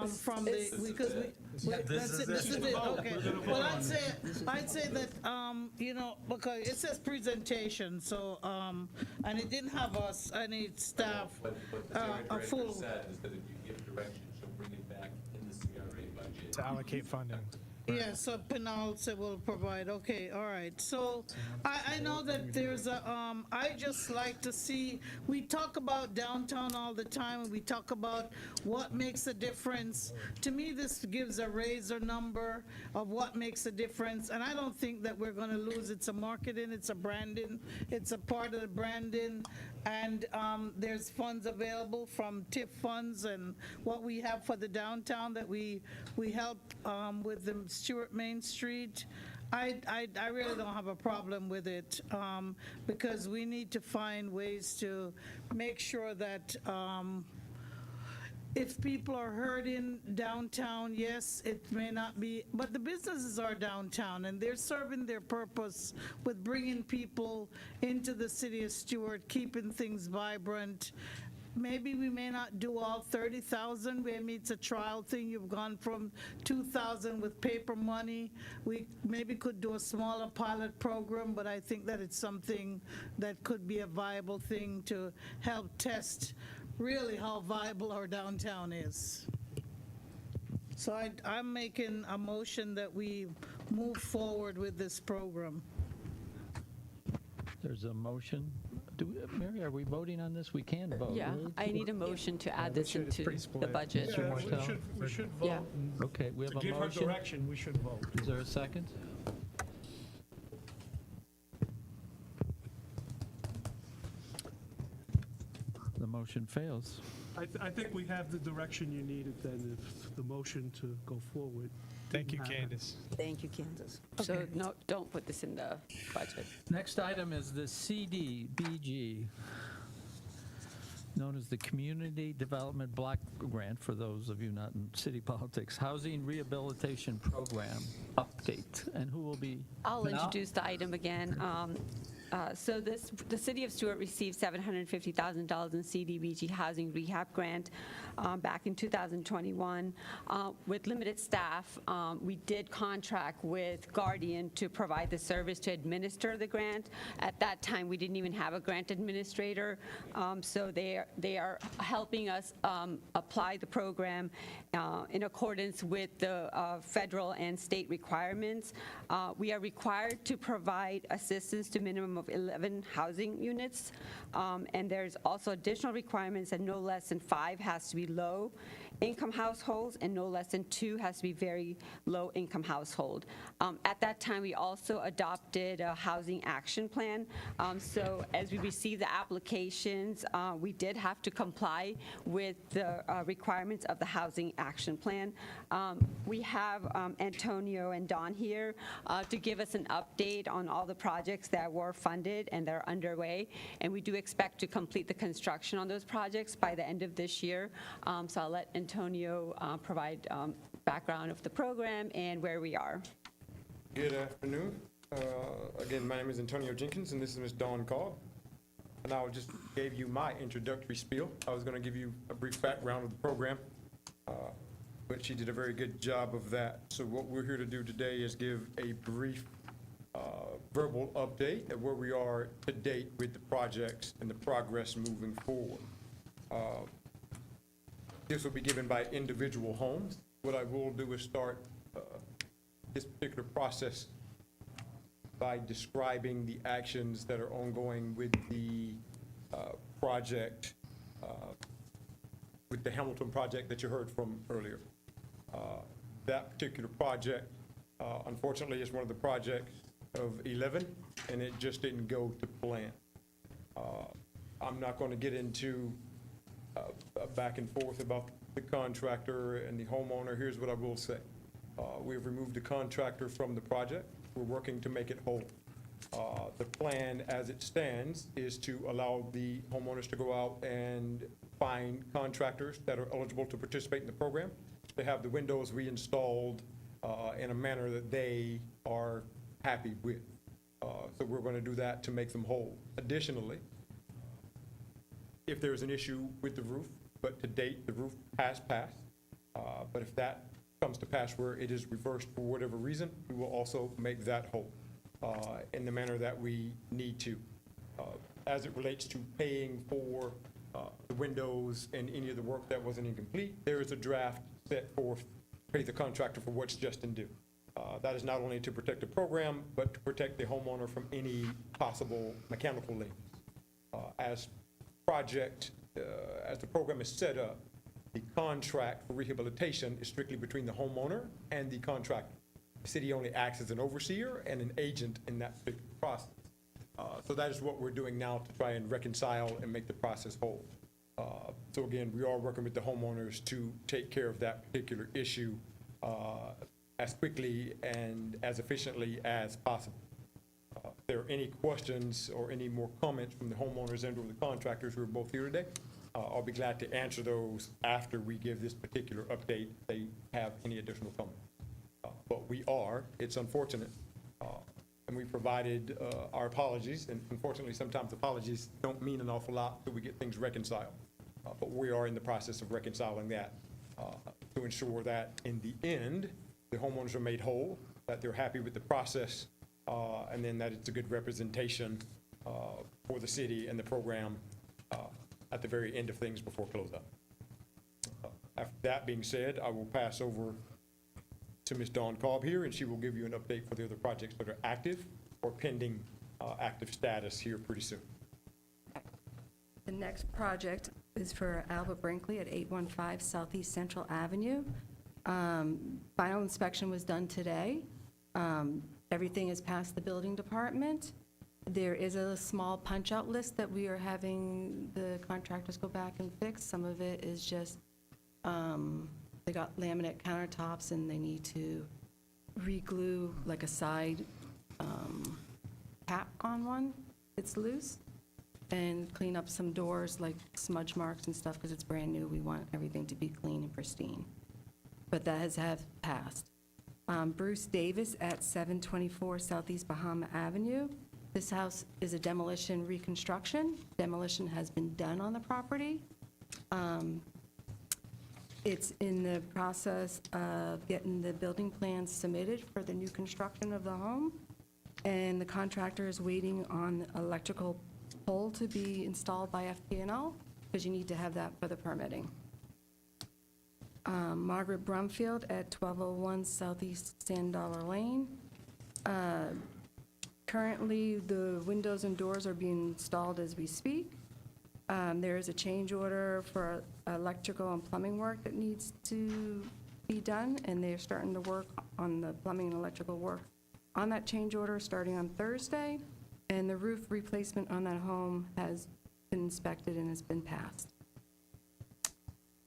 from the, because this is it, okay. Well, I'd say that, because it says presentation, so, and it didn't have us, any staff, What the CRA a director full. said is that if you give direction, she'll bring it back in the CRA budget. To allocate funding. Yeah, so Penal will provide, okay, all right. So I know that there's I just like to see, we talk about downtown all the time, and we talk about what makes a difference. To me, this gives a razor number of what makes a difference, and I don't think that we're gonna lose. It's a marketing, it's a branding, it's a part of the branding, and there's funds available from TIF funds and what we have for the downtown that we help with the Stewart Main Street. I really don't have a problem with it, because we need to find ways to make sure that if people are hurting downtown, yes, it may not be, but the businesses are downtown, and they're serving their purpose with bringing people into the city of Stewart, keeping things vibrant. maybe we may not do all 30,000, maybe it's a trial thing, you've gone from 2,000 with paper money, we maybe could do a smaller pilot program, but I think that it's something that could be a viable thing to help test really how viable our downtown is. So I'm making a motion that we move forward with this program. There's a motion. Mary, are we voting on this? We can vote. Yeah, right? I need a motion to add this into the budget. Yeah, we should Yeah. vote. and Okay, we have To a give her motion. direction, we should vote. Is there a second? The motion fails. I think we have the direction you needed then, if the motion to go forward. Thank you, didn't happen. Candace. Thank you, Kansas. So no, don't put this in the budget. Next item is the CDBG, known as the Community Development Block Grant, for those of you not in city politics, Housing Rehabilitation Program update. And who will be? I'll Now? introduce the item again. So the city of Stewart received $750,000 in CDBG housing rehab grant back in 2021. With limited staff, we did contract with Guardian to provide the service to administer the grant. At that time, we didn't even have a grant administrator, so they are helping us apply the program in accordance with the federal and state requirements. We are required to provide assistance to minimum of 11 housing units, and there's also additional requirements that no less than 5 has to be low-income households, and no less than 2 has to be very low-income household. At that time, we also adopted a housing action plan. So as we received the applications, we did have to comply with the requirements of the housing action plan. We have Antonio and Don here to give us an update on all the projects that were funded and that are underway, and we do expect to complete the construction on those projects by the end of this year. So I'll let Antonio provide background of the program and where we are. Good afternoon. Again, my name is Antonio Jenkins, and this is Ms. Dawn Cobb. And I just gave you my introductory spiel. I was going to give you a brief background of the program, but she did a very good job of that. So what we're here to do today is give a brief verbal update of where we are to date with the projects and the progress moving forward. This will be given by individual homes. What I will do is start this particular process by describing the actions that are ongoing with the project, with the Hamilton project that you heard from earlier. That particular project, unfortunately, is one of the projects of 11, and it just didn't go to plan. I'm not going to get into a back and forth about the contractor and the homeowner. Here's what I will say. We've removed the contractor from the project. We're working to make it whole. The plan as it stands is to allow the homeowners to go out and find contractors that are eligible to participate in the program. They have the windows reinstalled in a manner that they are happy with. So we're going to do that to make them whole. Additionally, if there's an issue with the roof, but to date, the roof has passed, but if that comes to pass where it is reversed for whatever reason, we will also make that whole in the manner that we need to. As it relates to paying for the windows and any of the work that wasn't incomplete, there is a draft set forth to pay the contractor for what's just and due. That is not only to protect the program, but to protect the homeowner from any possible mechanical liens. As the program is set up, the contract for rehabilitation is strictly between the homeowner and the contractor. The city only acts as an overseer and an agent in that particular process. So that is what we're doing now to try and reconcile and make the process whole. So again, we are working with the homeowners to take care of that particular issue as quickly and as efficiently as possible. If there are any questions or any more comments from the homeowners and or the contractors who are both here today, I'll be glad to answer those after we give this particular update if they have any additional comments. But it's unfortunate, and we provided our apologies, and unfortunately sometimes apologies don't mean an awful lot till we get things reconciled. But we are in the process of reconciling that to ensure that in the end, the homeowners are made whole, that they're happy with the process, and then that it's a good representation for the city and the program at the very end of things before closeout. After that being said, I will pass over to Ms. Dawn Cobb here, and she will give you an update for the other projects that are active or pending active status here pretty soon. The next project is for Albert Brinkley at 815 Southeast Central Avenue. Final inspection was done today. Everything is past the building department. There is a small punch-out list that we are having the contractors go back and fix. Some of it is just, they got laminate countertops and they need to re-glue like a side cap on one that's loose, and clean up some doors like smudge marks and stuff because it's brand new. We want everything to be clean and pristine. But that has passed. Bruce Davis at 724 Southeast Bahama Avenue. This house is a demolition reconstruction. Demolition has been done on the property. It's in the process of getting the building plans submitted for the new construction of the home, and the contractor is waiting on electrical pole to be installed by FP&O, because you need to have that for the permitting. Margaret Brumfield at 1201 Southeast Sand Dollar Lane. Currently, the windows and doors are being installed as we speak. There is a change order for electrical and plumbing work that needs to be done, and they're starting to work on the plumbing and electrical work on that change order starting on Thursday, and the roof replacement on that home has been inspected and has been passed.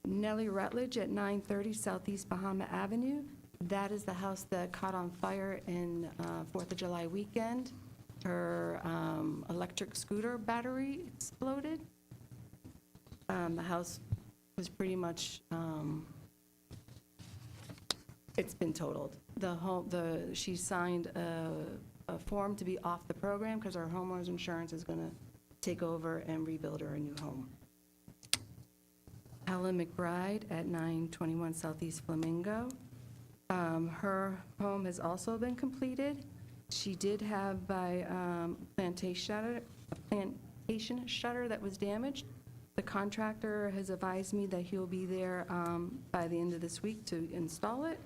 Nellie Rutledge at 930 Southeast Bahama Avenue. That is the house that caught on fire in 4th of July weekend. Her electric scooter battery exploded. The house was pretty much, it's been totaled. She signed a form to be off the program because our homeowner's insurance is going to take over and rebuild her a new home. Helen McBride at 921 Southeast Flamingo. Her home has also been completed. She did have by plantation shutter that was damaged. The contractor has advised me that he'll be there by the end of this week to install it,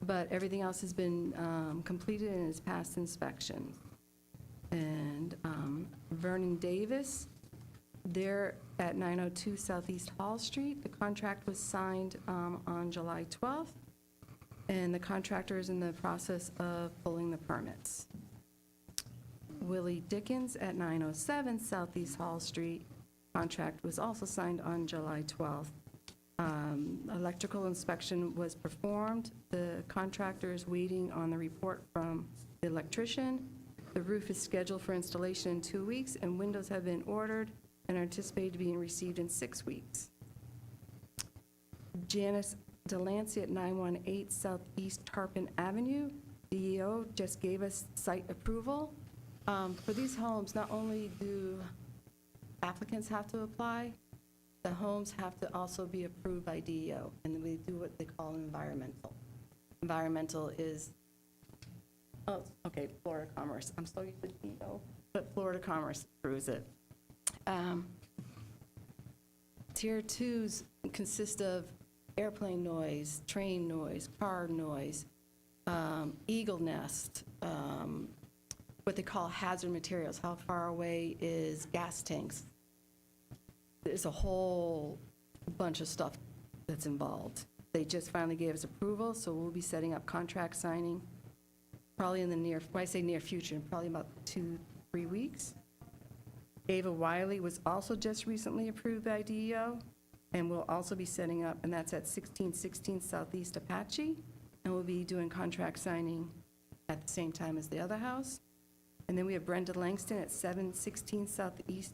but everything else has been completed and is past inspection. And Vernon Davis, they're at 902 Southeast Hall Street. The contract was signed on July 12th, and the contractor is in the process of pulling the permits. Willie Dickens at 907 Southeast Hall Street. Contract was also signed on July 12th. Electrical inspection was performed. The contractor is waiting on the report from the electrician. The roof is scheduled for installation in 2 weeks, and windows have been ordered and are anticipated being received in 6 weeks. Janice Delancey at 918 Southeast Tarpon Avenue. DEO just gave us site approval. For these homes, not only do applicants have to apply, the homes have to also be approved by DEO, and we do what they call environmental. Environmental is, Florida Commerce. I'm so used to DEO, but Florida Commerce approves it. Tier 2s consist of airplane noise, train noise, car noise, eagle nest, what they call hazard materials. How far away is gas tanks? There's a whole bunch of stuff that's involved. They just finally gave us approval, so we'll be setting up contract signing probably in the when I say near future, probably about 2-3 weeks. Ava Wiley was also just recently approved by DEO, and we'll also be setting up, and that's at 1616 Southeast Apache, and we'll be doing contract signing at the same time as the other house. And then we have Brenda Langston at 716 Southeast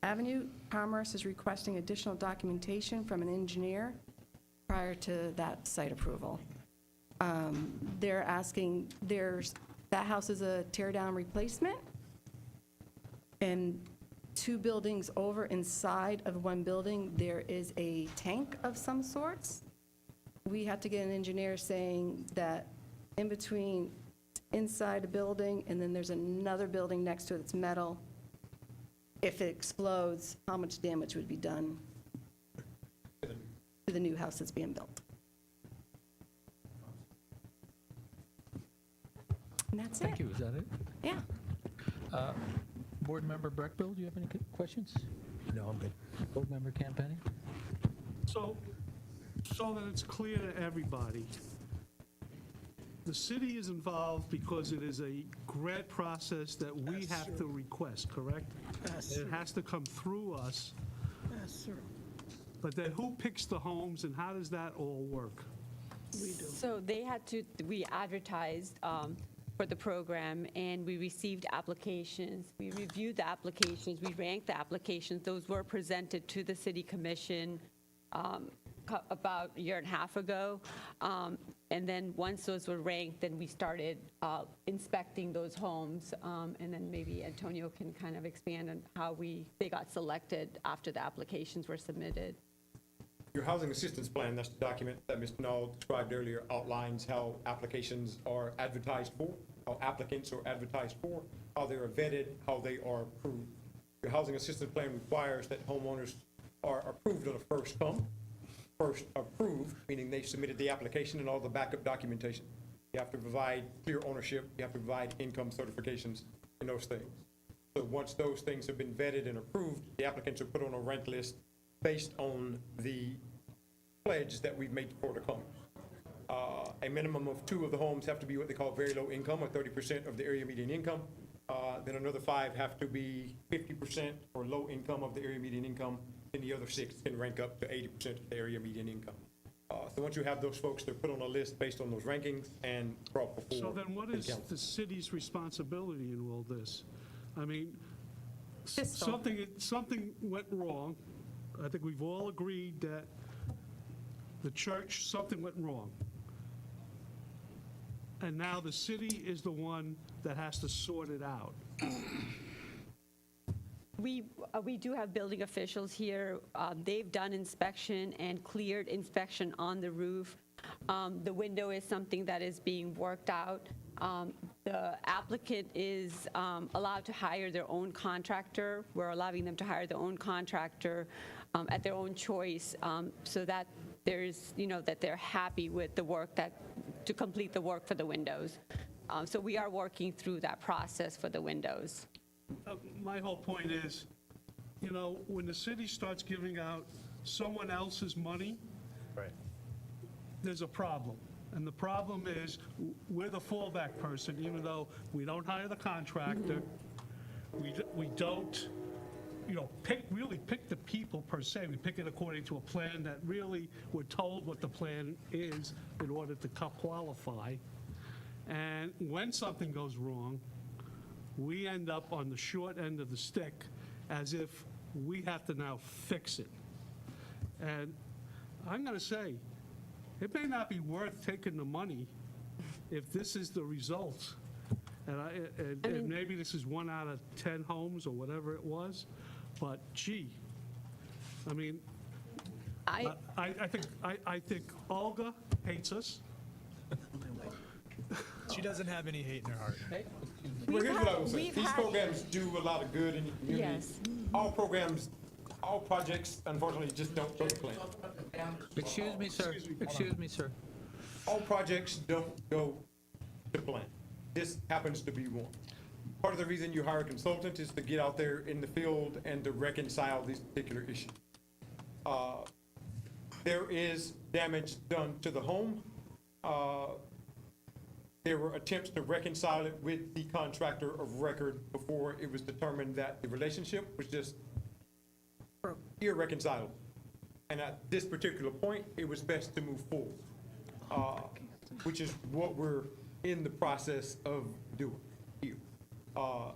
Avenue. Commerce is requesting additional documentation from an engineer prior to that site approval. They're asking, that house is a tear-down replacement, and 2 buildings over inside of one building, there is a tank of some sorts. We had to get an engineer saying that in between, inside a building, and then there's another building next to it that's metal. If it explodes, how much damage would be done to the new house that's being built? And that's it. Thank you, is that it? Yeah. Board Member Breckbill, do you have any questions? No, I'm good. Board Member Campanelli? So that it's clear to everybody, the city is involved because it is a grant process that we have to request, correct? Yes, And it sir. has to come through us, Yes, sir. but then who picks the homes and how does that all work? We do. So we advertised for the program, and we received applications. We reviewed the applications, we ranked the applications. Those were presented to the city commission about a year and a half ago. And then once those were ranked, then we started inspecting those homes. And then maybe Antonio can kind of expand on how they got selected after the applications were submitted. Your housing assistance plan, that's the document that Mr. Nall described earlier, outlines how applications are advertised for, how applicants are advertised for, how they are vetted, how they are approved. Your housing assistance plan requires that homeowners are approved on a first come, first approved, meaning they submitted the application and all the backup documentation. You have to provide clear ownership, you have to provide income certifications and those things. So once those things have been vetted and approved, the applicants are put on a rank list based on the pledge that we've made for the come. A minimum of 2 of the homes have to be what they call very low income, or 30% of the area median income. Then another 5 have to be 50% or low income of the area median income, and the other 6 can rank up to 80% of the area median income. So once you have those folks, they're put on a list based on those rankings and brought before. So then what the is council. the city's responsibility in all this? I mean, Fiscal. something went wrong. I think we've all agreed that the church, something went wrong. And now the city is the one that has to sort it out. We do have building officials here. They've done inspection and cleared inspection on the roof. The window is something that is being worked out. The applicant is allowed to hire their own contractor. We're allowing them to hire their own contractor at their own choice, so that there's, that they're happy with the work to complete the work for the windows. So we are working through that process for the windows. My whole point is, when the city starts giving out someone else's money, Right. there's a problem. And the problem is, we're the fallback person, even though we don't hire the contractor. We don't, really pick the people per se. We pick it according to a plan that really we're told what the plan is in order to qualify. And when something goes wrong, we end up on the short end of the stick as if we have to now fix it. And I'm going to say, it may not be worth taking the money if this is the result. And maybe this is 1 out of 10 homes or whatever it was, but gee, I mean, I think Olga hates us. She doesn't have any hate in her heart. Well, here's what I will say. These programs do a lot of good in the community. Yes. All programs, all projects, unfortunately, just don't go to plan. Excuse me, sir. Excuse me, sir. All projects don't go to plan. This happens to be one. Part of the reason you hire a consultant is to get out there in the field and to reconcile these particular issues. There is damage done to the home. There were attempts to reconcile it with the contractor of record before it was determined that the relationship was just irreconcilable. And at this particular point, it was best to move forward, which is what we're in the process of doing here.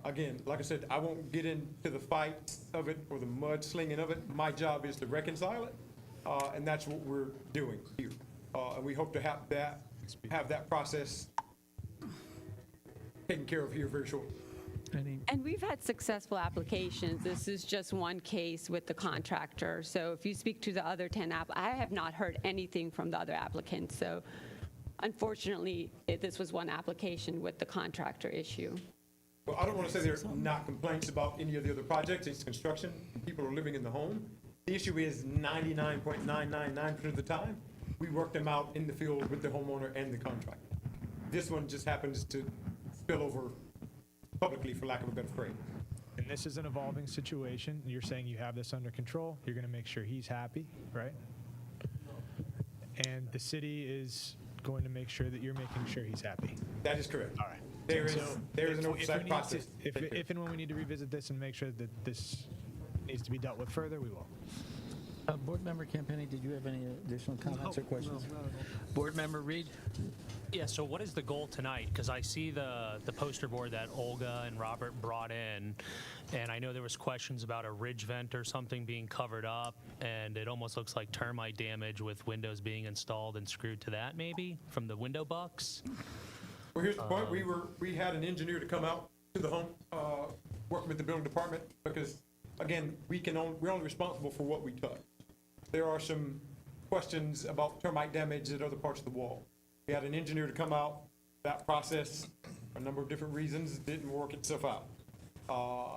Again, like I said, I won't get into the fight of it or the mudslinging of it. My job is to reconcile it, and that's what we're doing here. And we hope to have that process taken care of here very shortly. And we've had successful applications. This is just one case with the contractor. So if you speak to the other 10 I have not heard anything from the other applicants. So unfortunately, this was one application with the contractor issue. Well, I don't want to say there's not complaints about any of the other projects. It's construction. People are living in the home. The issue is 99.999% of the time, we work them out in the field with the homeowner and the contractor. This one just happens to spill over publicly, for lack of a better phrase. And this is an evolving situation. You're saying you have this under control. You're going to make sure he's happy, right? And the city is going to make sure that you're making sure he's happy. That is correct. All right. There is an if oversight we need process. if and when we need to revisit this and make sure that this needs to be dealt with further, we will. Board Member Campani, did you have any additional comments or questions? Board Member Reed? Yeah, so what is the goal tonight? Because I see the poster board that Olga and Robert brought in, and I know there was questions about a ridge vent or something being covered up, and it almost looks like termite damage with windows being installed and screwed to that maybe from the window bucks. Well, here's the point. We had an engineer to come out to the home, working with the building department, because, again, we're only responsible for what we touch. There are some questions about termite damage at other parts of the wall. We had an engineer to come out. That process, for a number of different reasons, didn't work itself out.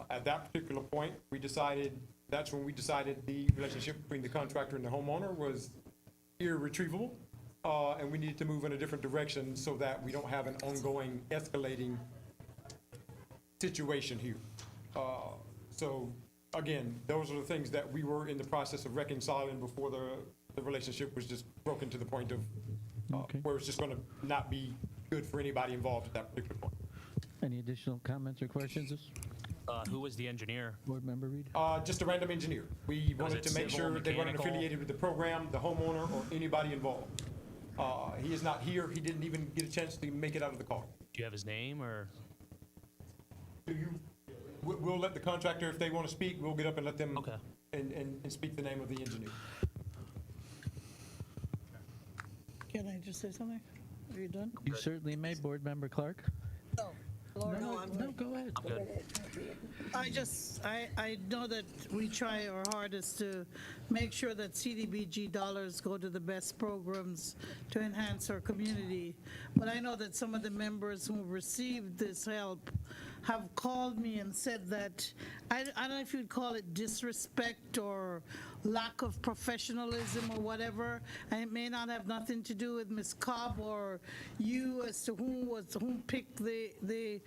At that particular point, that's when we decided the relationship between the contractor and the homeowner was irretrievable, and we needed to move in a different direction so that we don't have an ongoing escalating situation here. So again, those are the things that we were in the process of reconciling before the relationship was just broken to the point of where it's just going to not be good for anybody involved at that particular point. Any additional comments or questions? Who was the engineer? Board Member Reed? Just a random engineer. We wanted to make sure they weren't affiliated with the program, the homeowner, or anybody involved. He is not here. He didn't even get a chance to make it out of the car. Do you have his name or? We'll let the contractor, if they want to speak, we'll get up and let them and speak the name of the engineer. Can I just say something? Are you done? You certainly may, Board Member Clark. No, go ahead. I know that we try our hardest to make sure that CDBG dollars go to the best programs to enhance our community. But I know that some of the members who received this help have called me and said that, I don't know if you'd call it disrespect or lack of professionalism or whatever, and it may not have nothing to do with Ms. Cobb or you as to whom picked the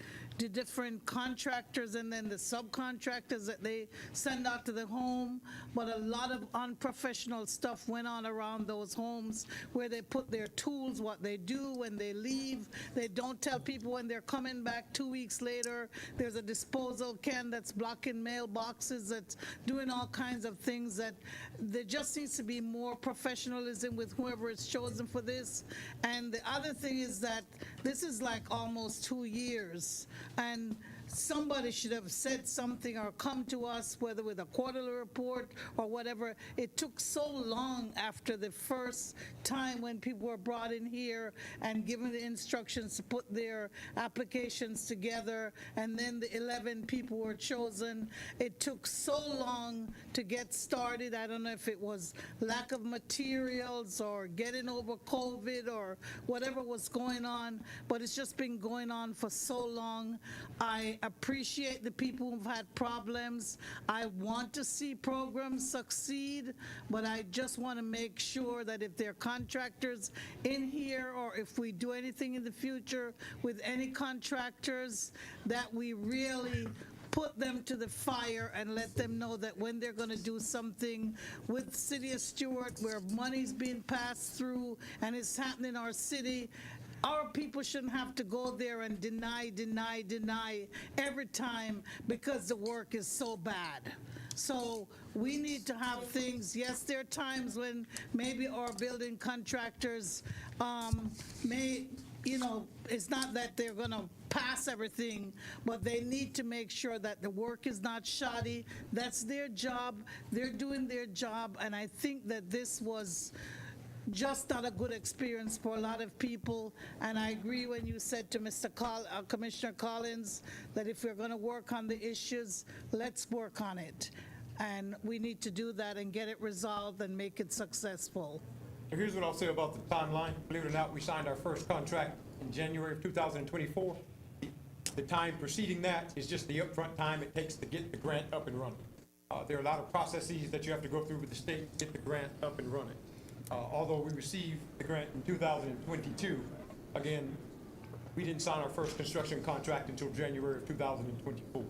different contractors and then the subcontractors that they send out to the home, but a lot of unprofessional stuff went on around those homes where they put their tools, what they do when they leave. They don't tell people when they're coming back 2 weeks later. There's a disposal can that's blocking mailboxes, that's doing all kinds of things. That there just needs to be more professionalism with whoever is chosen for this. And the other thing is that this is like almost 2 years, and somebody should have said something or come to us, whether with a quarterly report or whatever. It took so long after the first time when people were brought in here and given the instructions to put their applications together, and then the 11 people were chosen. It took so long to get started. I don't know if it was lack of materials or getting over COVID or whatever was going on, but it's just been going on for so long. I appreciate the people who've had problems. I want to see programs succeed, but I just want to make sure that if there are contractors in here, or if we do anything in the future with any contractors, that we really put them to the fire and let them know that when they're going to do something with the city of Stuart, where money's being passed through and it's happening in our city, our people shouldn't have to go there and deny every time because the work is so bad. So we need to have things. Yes, there are times when maybe our building contractors may, it's not that they're going to pass everything, but they need to make sure that the work is not shoddy. That's their job. They're doing their job, and I think that this was just not a good experience for a lot of people. And I agree when you said to Commissioner Collins that if we're going to work on the issues, let's work on it. And we need to do that and get it resolved and make it successful. Here's what I'll say about the timeline. Believe it or not, we signed our first contract in January of 2024. The time preceding that is just the upfront time it takes to get the grant up and running. There are a lot of processes that you have to go through with the state to get the grant up and running. Although we received the grant in 2022, again, we didn't sign our first construction contract until January of 2024.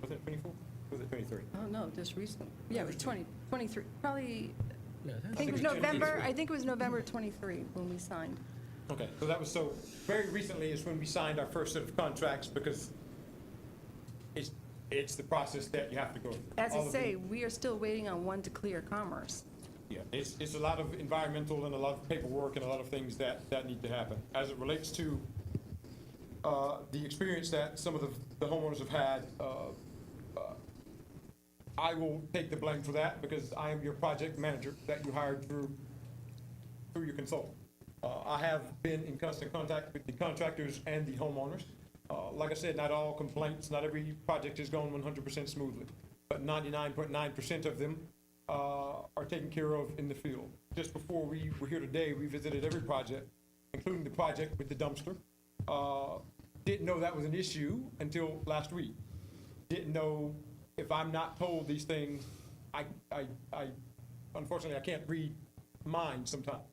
Was it 24? Was it 23? Oh, no, just recent. Yeah, it was 23, probably, Yeah, I think it was November, I think it was November 23 when we signed. Okay, so that was very recently is when we signed our first set of contracts because it's the process that you have to go through. As I All of say, the- we are still waiting on one to clear commerce. Yeah, it's a lot of environmental and a lot of paperwork and a lot of things that need to happen. As it relates to the experience that some of the homeowners have had, I will take the blame for that because I am your project manager that you hired through your consultant. I have been in constant contact with the contractors and the homeowners. Like I said, not all complaints, not every project is going 100% smoothly, but 99.9% of them are taken care of in the field. Just before we were here today, we visited every project, including the project with the dumpster. Didn't know that was an issue until last week. Didn't know if I'm not told these things, I unfortunately, I can't read minds sometimes.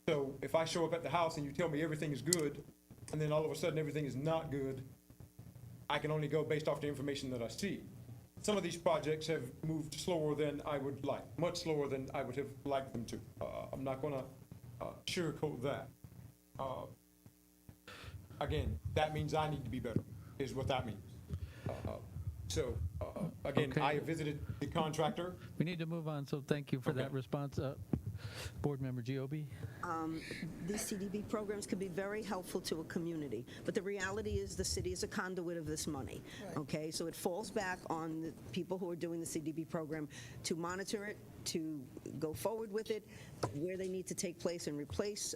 So if I show up at the house and you tell me everything is good, and then all of a sudden everything is not good, I can only go based off the information that I see. Some of these projects have moved slower than I would like, much slower than I would have liked them to. I'm not gonna sugarcoat that. Again, that means I need to be better, is what that means. Again, Okay. I have visited the contractor. We need to move on, so thank you for that response. Board Member Giobi? These CDB programs can be very helpful to a community, but the reality is the city is a conduit of this money, okay? So it falls back on the people who are doing the CDB program to monitor it, to go forward with it, where they need to take place and replace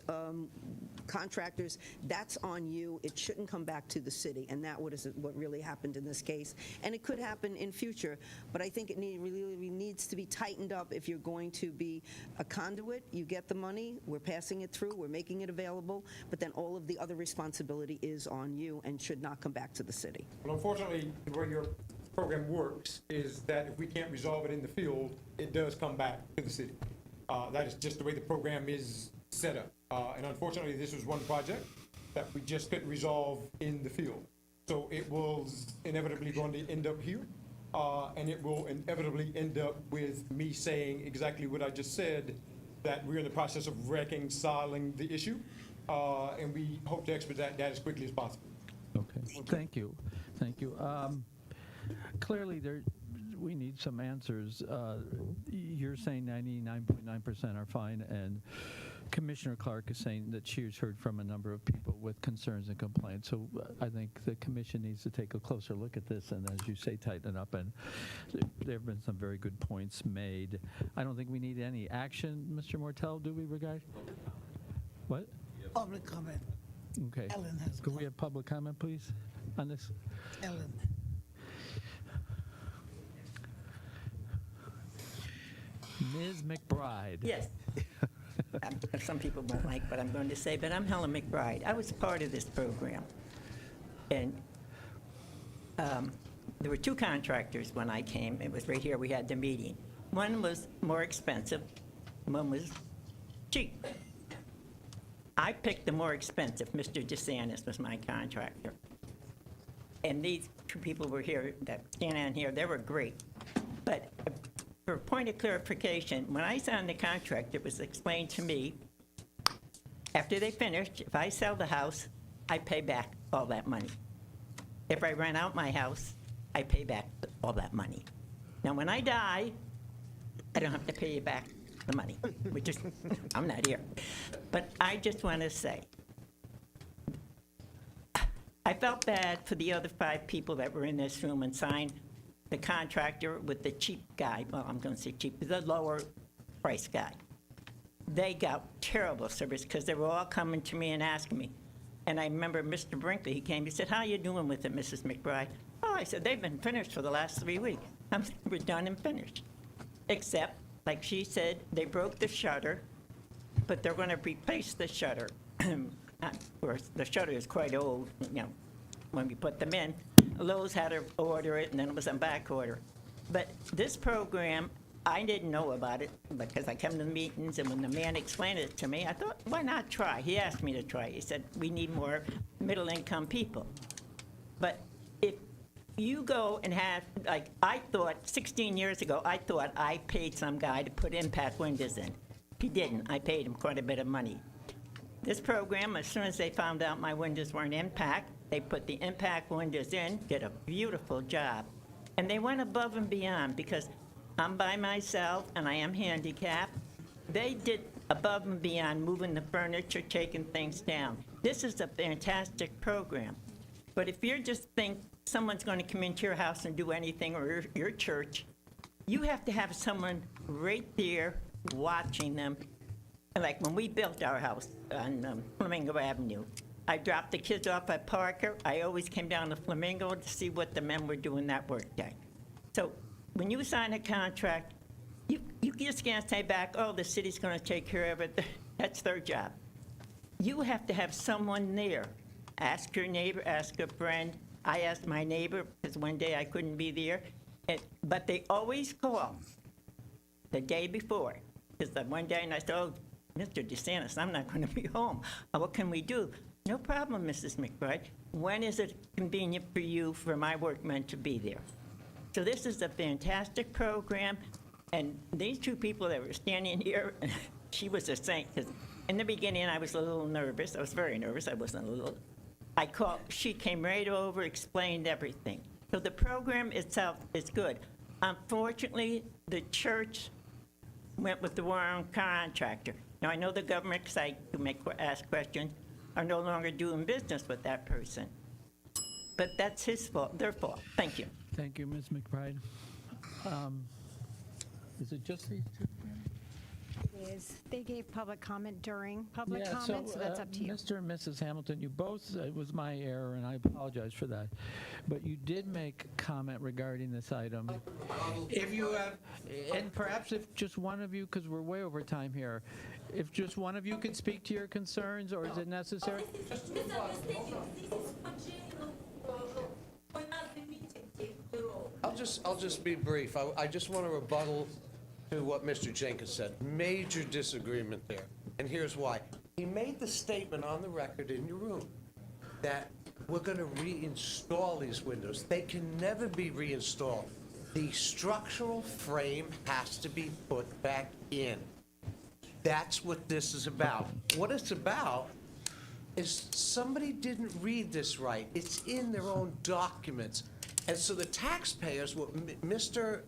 contractors. That's on you. It shouldn't come back to the city, and that what really happened in this case. And it could happen in future, but I think it really needs to be tightened up. If you're going to be a conduit, you get the money, we're passing it through, we're making it available, but then all of the other responsibility is on you and should not come back to the city. Well, unfortunately, the way your program works is that if we can't resolve it in the field, it does come back to the city. That is just the way the program is set up. And unfortunately, this was one project that we just couldn't resolve in the field. So it was inevitably going to end up here, and it will inevitably end up with me saying exactly what I just said, that we're in the process of reconciling the issue, and we hope to expedite that as quickly as possible. Okay, thank you. Thank you. Clearly, we need some answers. You're saying 99.9% are fine, and Commissioner Clark is saying that she's heard from a number of people with concerns and complaints. So I think the commission needs to take a closer look at this and, as you say, tighten it up. And there have been some very good points made. I don't think we need any action, Mr. Mortel, do we, regard? What? Public comment. Okay. Ellen has Could we have public comment, please, on this? Ellen. Ms. McBride. Yes. Some people won't like what I'm going to say, but I'm Helen McBride. I was part of this program. And there were two contractors when I came. It was right here, we had the meeting. One was more expensive, one was cheap. I picked the more expensive. Mr. DeSantis was my contractor. And these two people were here, that stand on here, they were great. But for a point of clarification, when I signed the contract, it was explained to me, after they finished, if I sell the house, I pay back all that money. If I rent out my house, I pay back all that money. Now, when I die, I don't have to pay you back the money, which is, I'm not here. But I just want to say, I felt bad for the other 5 people that were in this room and signed the contractor with the cheap guy. Well, I'm going to say cheap, the lower price guy. they got terrible service because they were all coming to me and asking me. And I remember Mr. Brinkley, he came, he said, "How you doing with it, Mrs. McBride?" "Oh," I said, "they've been finished for the last 3 weeks. We're done and finished." Except, like she said, they broke the shutter, but they're going to replace the shutter. Of course, the shutter is quite old, when we put them in. Lowe's had to order it, and then it was on back order. But this program, I didn't know about it because I come to the meetings, and when the man explained it to me, I thought, why not try? He asked me to try. He said, "We need more middle-income people." But if you go and have, like, I thought 16 years ago, I thought I paid some guy to put impact windows in. He didn't. I paid him quite a bit of money. This program, as soon as they found out my windows weren't impact, they put the impact windows in, did a beautiful job. And they went above and beyond because I'm by myself and I am handicapped. They did above and beyond, moving the furniture, taking things down. This is a fantastic program. But if you just think someone's going to come into your house and do anything, or your church, you have to have someone right there watching them. Like when we built our house on Flamingo Avenue, I dropped the kids off at Parker. I always came down to Flamingo to see what the men were doing that work day. So when you sign a contract, you just can't say back, "Oh, the city's going to take care of it." That's their job. You have to have someone there. Ask your neighbor, ask a friend. I asked my neighbor because one day I couldn't be there, but they always call the day before. Because one day, and I said, "Oh, Mr. DeSantis, I'm not going to be home. What can we do?" "No problem, Mrs. McBride. When is it convenient for you for my workmen to be there?" So this is a fantastic program. And these two people that were standing here, she was a saint. Because in the beginning, I was a little nervous. I was very nervous. I wasn't a little. I called. She came right over, explained everything. So the program itself is good. Unfortunately, the church went with the wrong contractor. Now, I know the government site who ask questions are no longer doing business with that person. But that's his fault, their fault. Thank you. Thank you, Ms. McBride. Is it just these two? It is. They gave public comment during public Yeah, comment, so that's up to you. Mr. and Mrs. Hamilton, you both, it was my error, and I apologize for that. But you did make comment regarding this item. If you have, and perhaps if just one of you, because we're way over time here, if just one of you could speak to your concerns, or is it necessary? I'll just be brief. I just want to rebuttal to what Mr. Jenkins said. Major disagreement there, and here's why. He made the statement on the record in your room that we're going to reinstall these windows. They can never be reinstalled. The structural frame has to be put back in. That's what this is about. What it's about is somebody didn't read this right. It's in their own documents. And so the taxpayers, what Mr.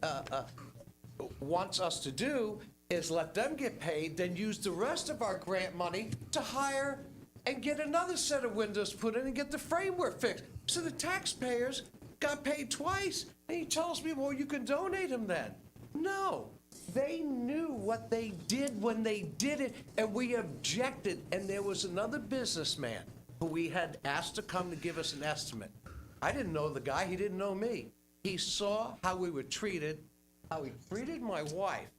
Wants us to do is let them get paid, then use the rest of our grant money to hire and get another set of windows put in and get the framework fixed. So the taxpayers got paid twice. And he tells me, well, you can donate them then. No. They knew what they did when they did it, and we objected. And there was another businessman who we had asked to come to give us an estimate. I didn't know the guy. He didn't know me. He saw how we were treated, how he treated my wife,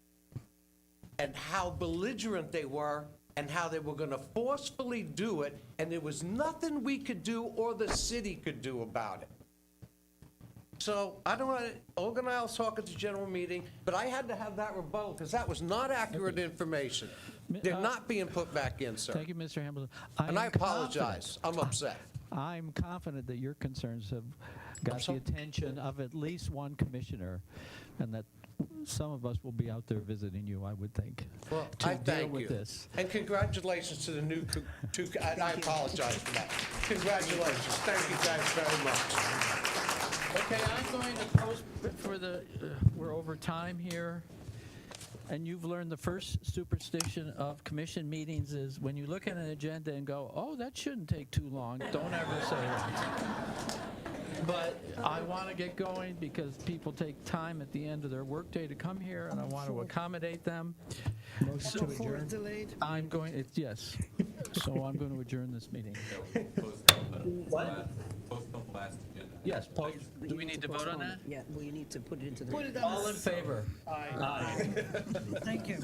and how belligerent they were, and how they were going to forcefully do it, and there was nothing we could do or the city could do about it. So I don't want to, Olga and I was talking at the general meeting, but I had to have that rebuttal because that was not accurate information. They're not being put back in, sir. Thank you, Mr. Hamilton. And I apologize. I'm upset. I'm confident that your concerns have got the attention of at least one commissioner, and that some of us will be out there visiting you, I would think, well, to I deal thank with you. this. And congratulations to the new two. I apologize for that. Congratulations. Thank you guys very much. Okay, I'm going to post for the, we're over time here, and you've learned the first superstition of commission meetings is when you look at an agenda and go, oh, that shouldn't take too long, don't ever say that. But I want to get going because people take time at the end of their workday to come here, and I want to accommodate them. Motion to Before adjourn. it's delayed. I'm going, yes. So I'm going to adjourn this meeting. Postpone the last agenda. Yes, do we need to vote on that? Yeah, well, you need to put it into the. Put it on. All in favor? Thank you.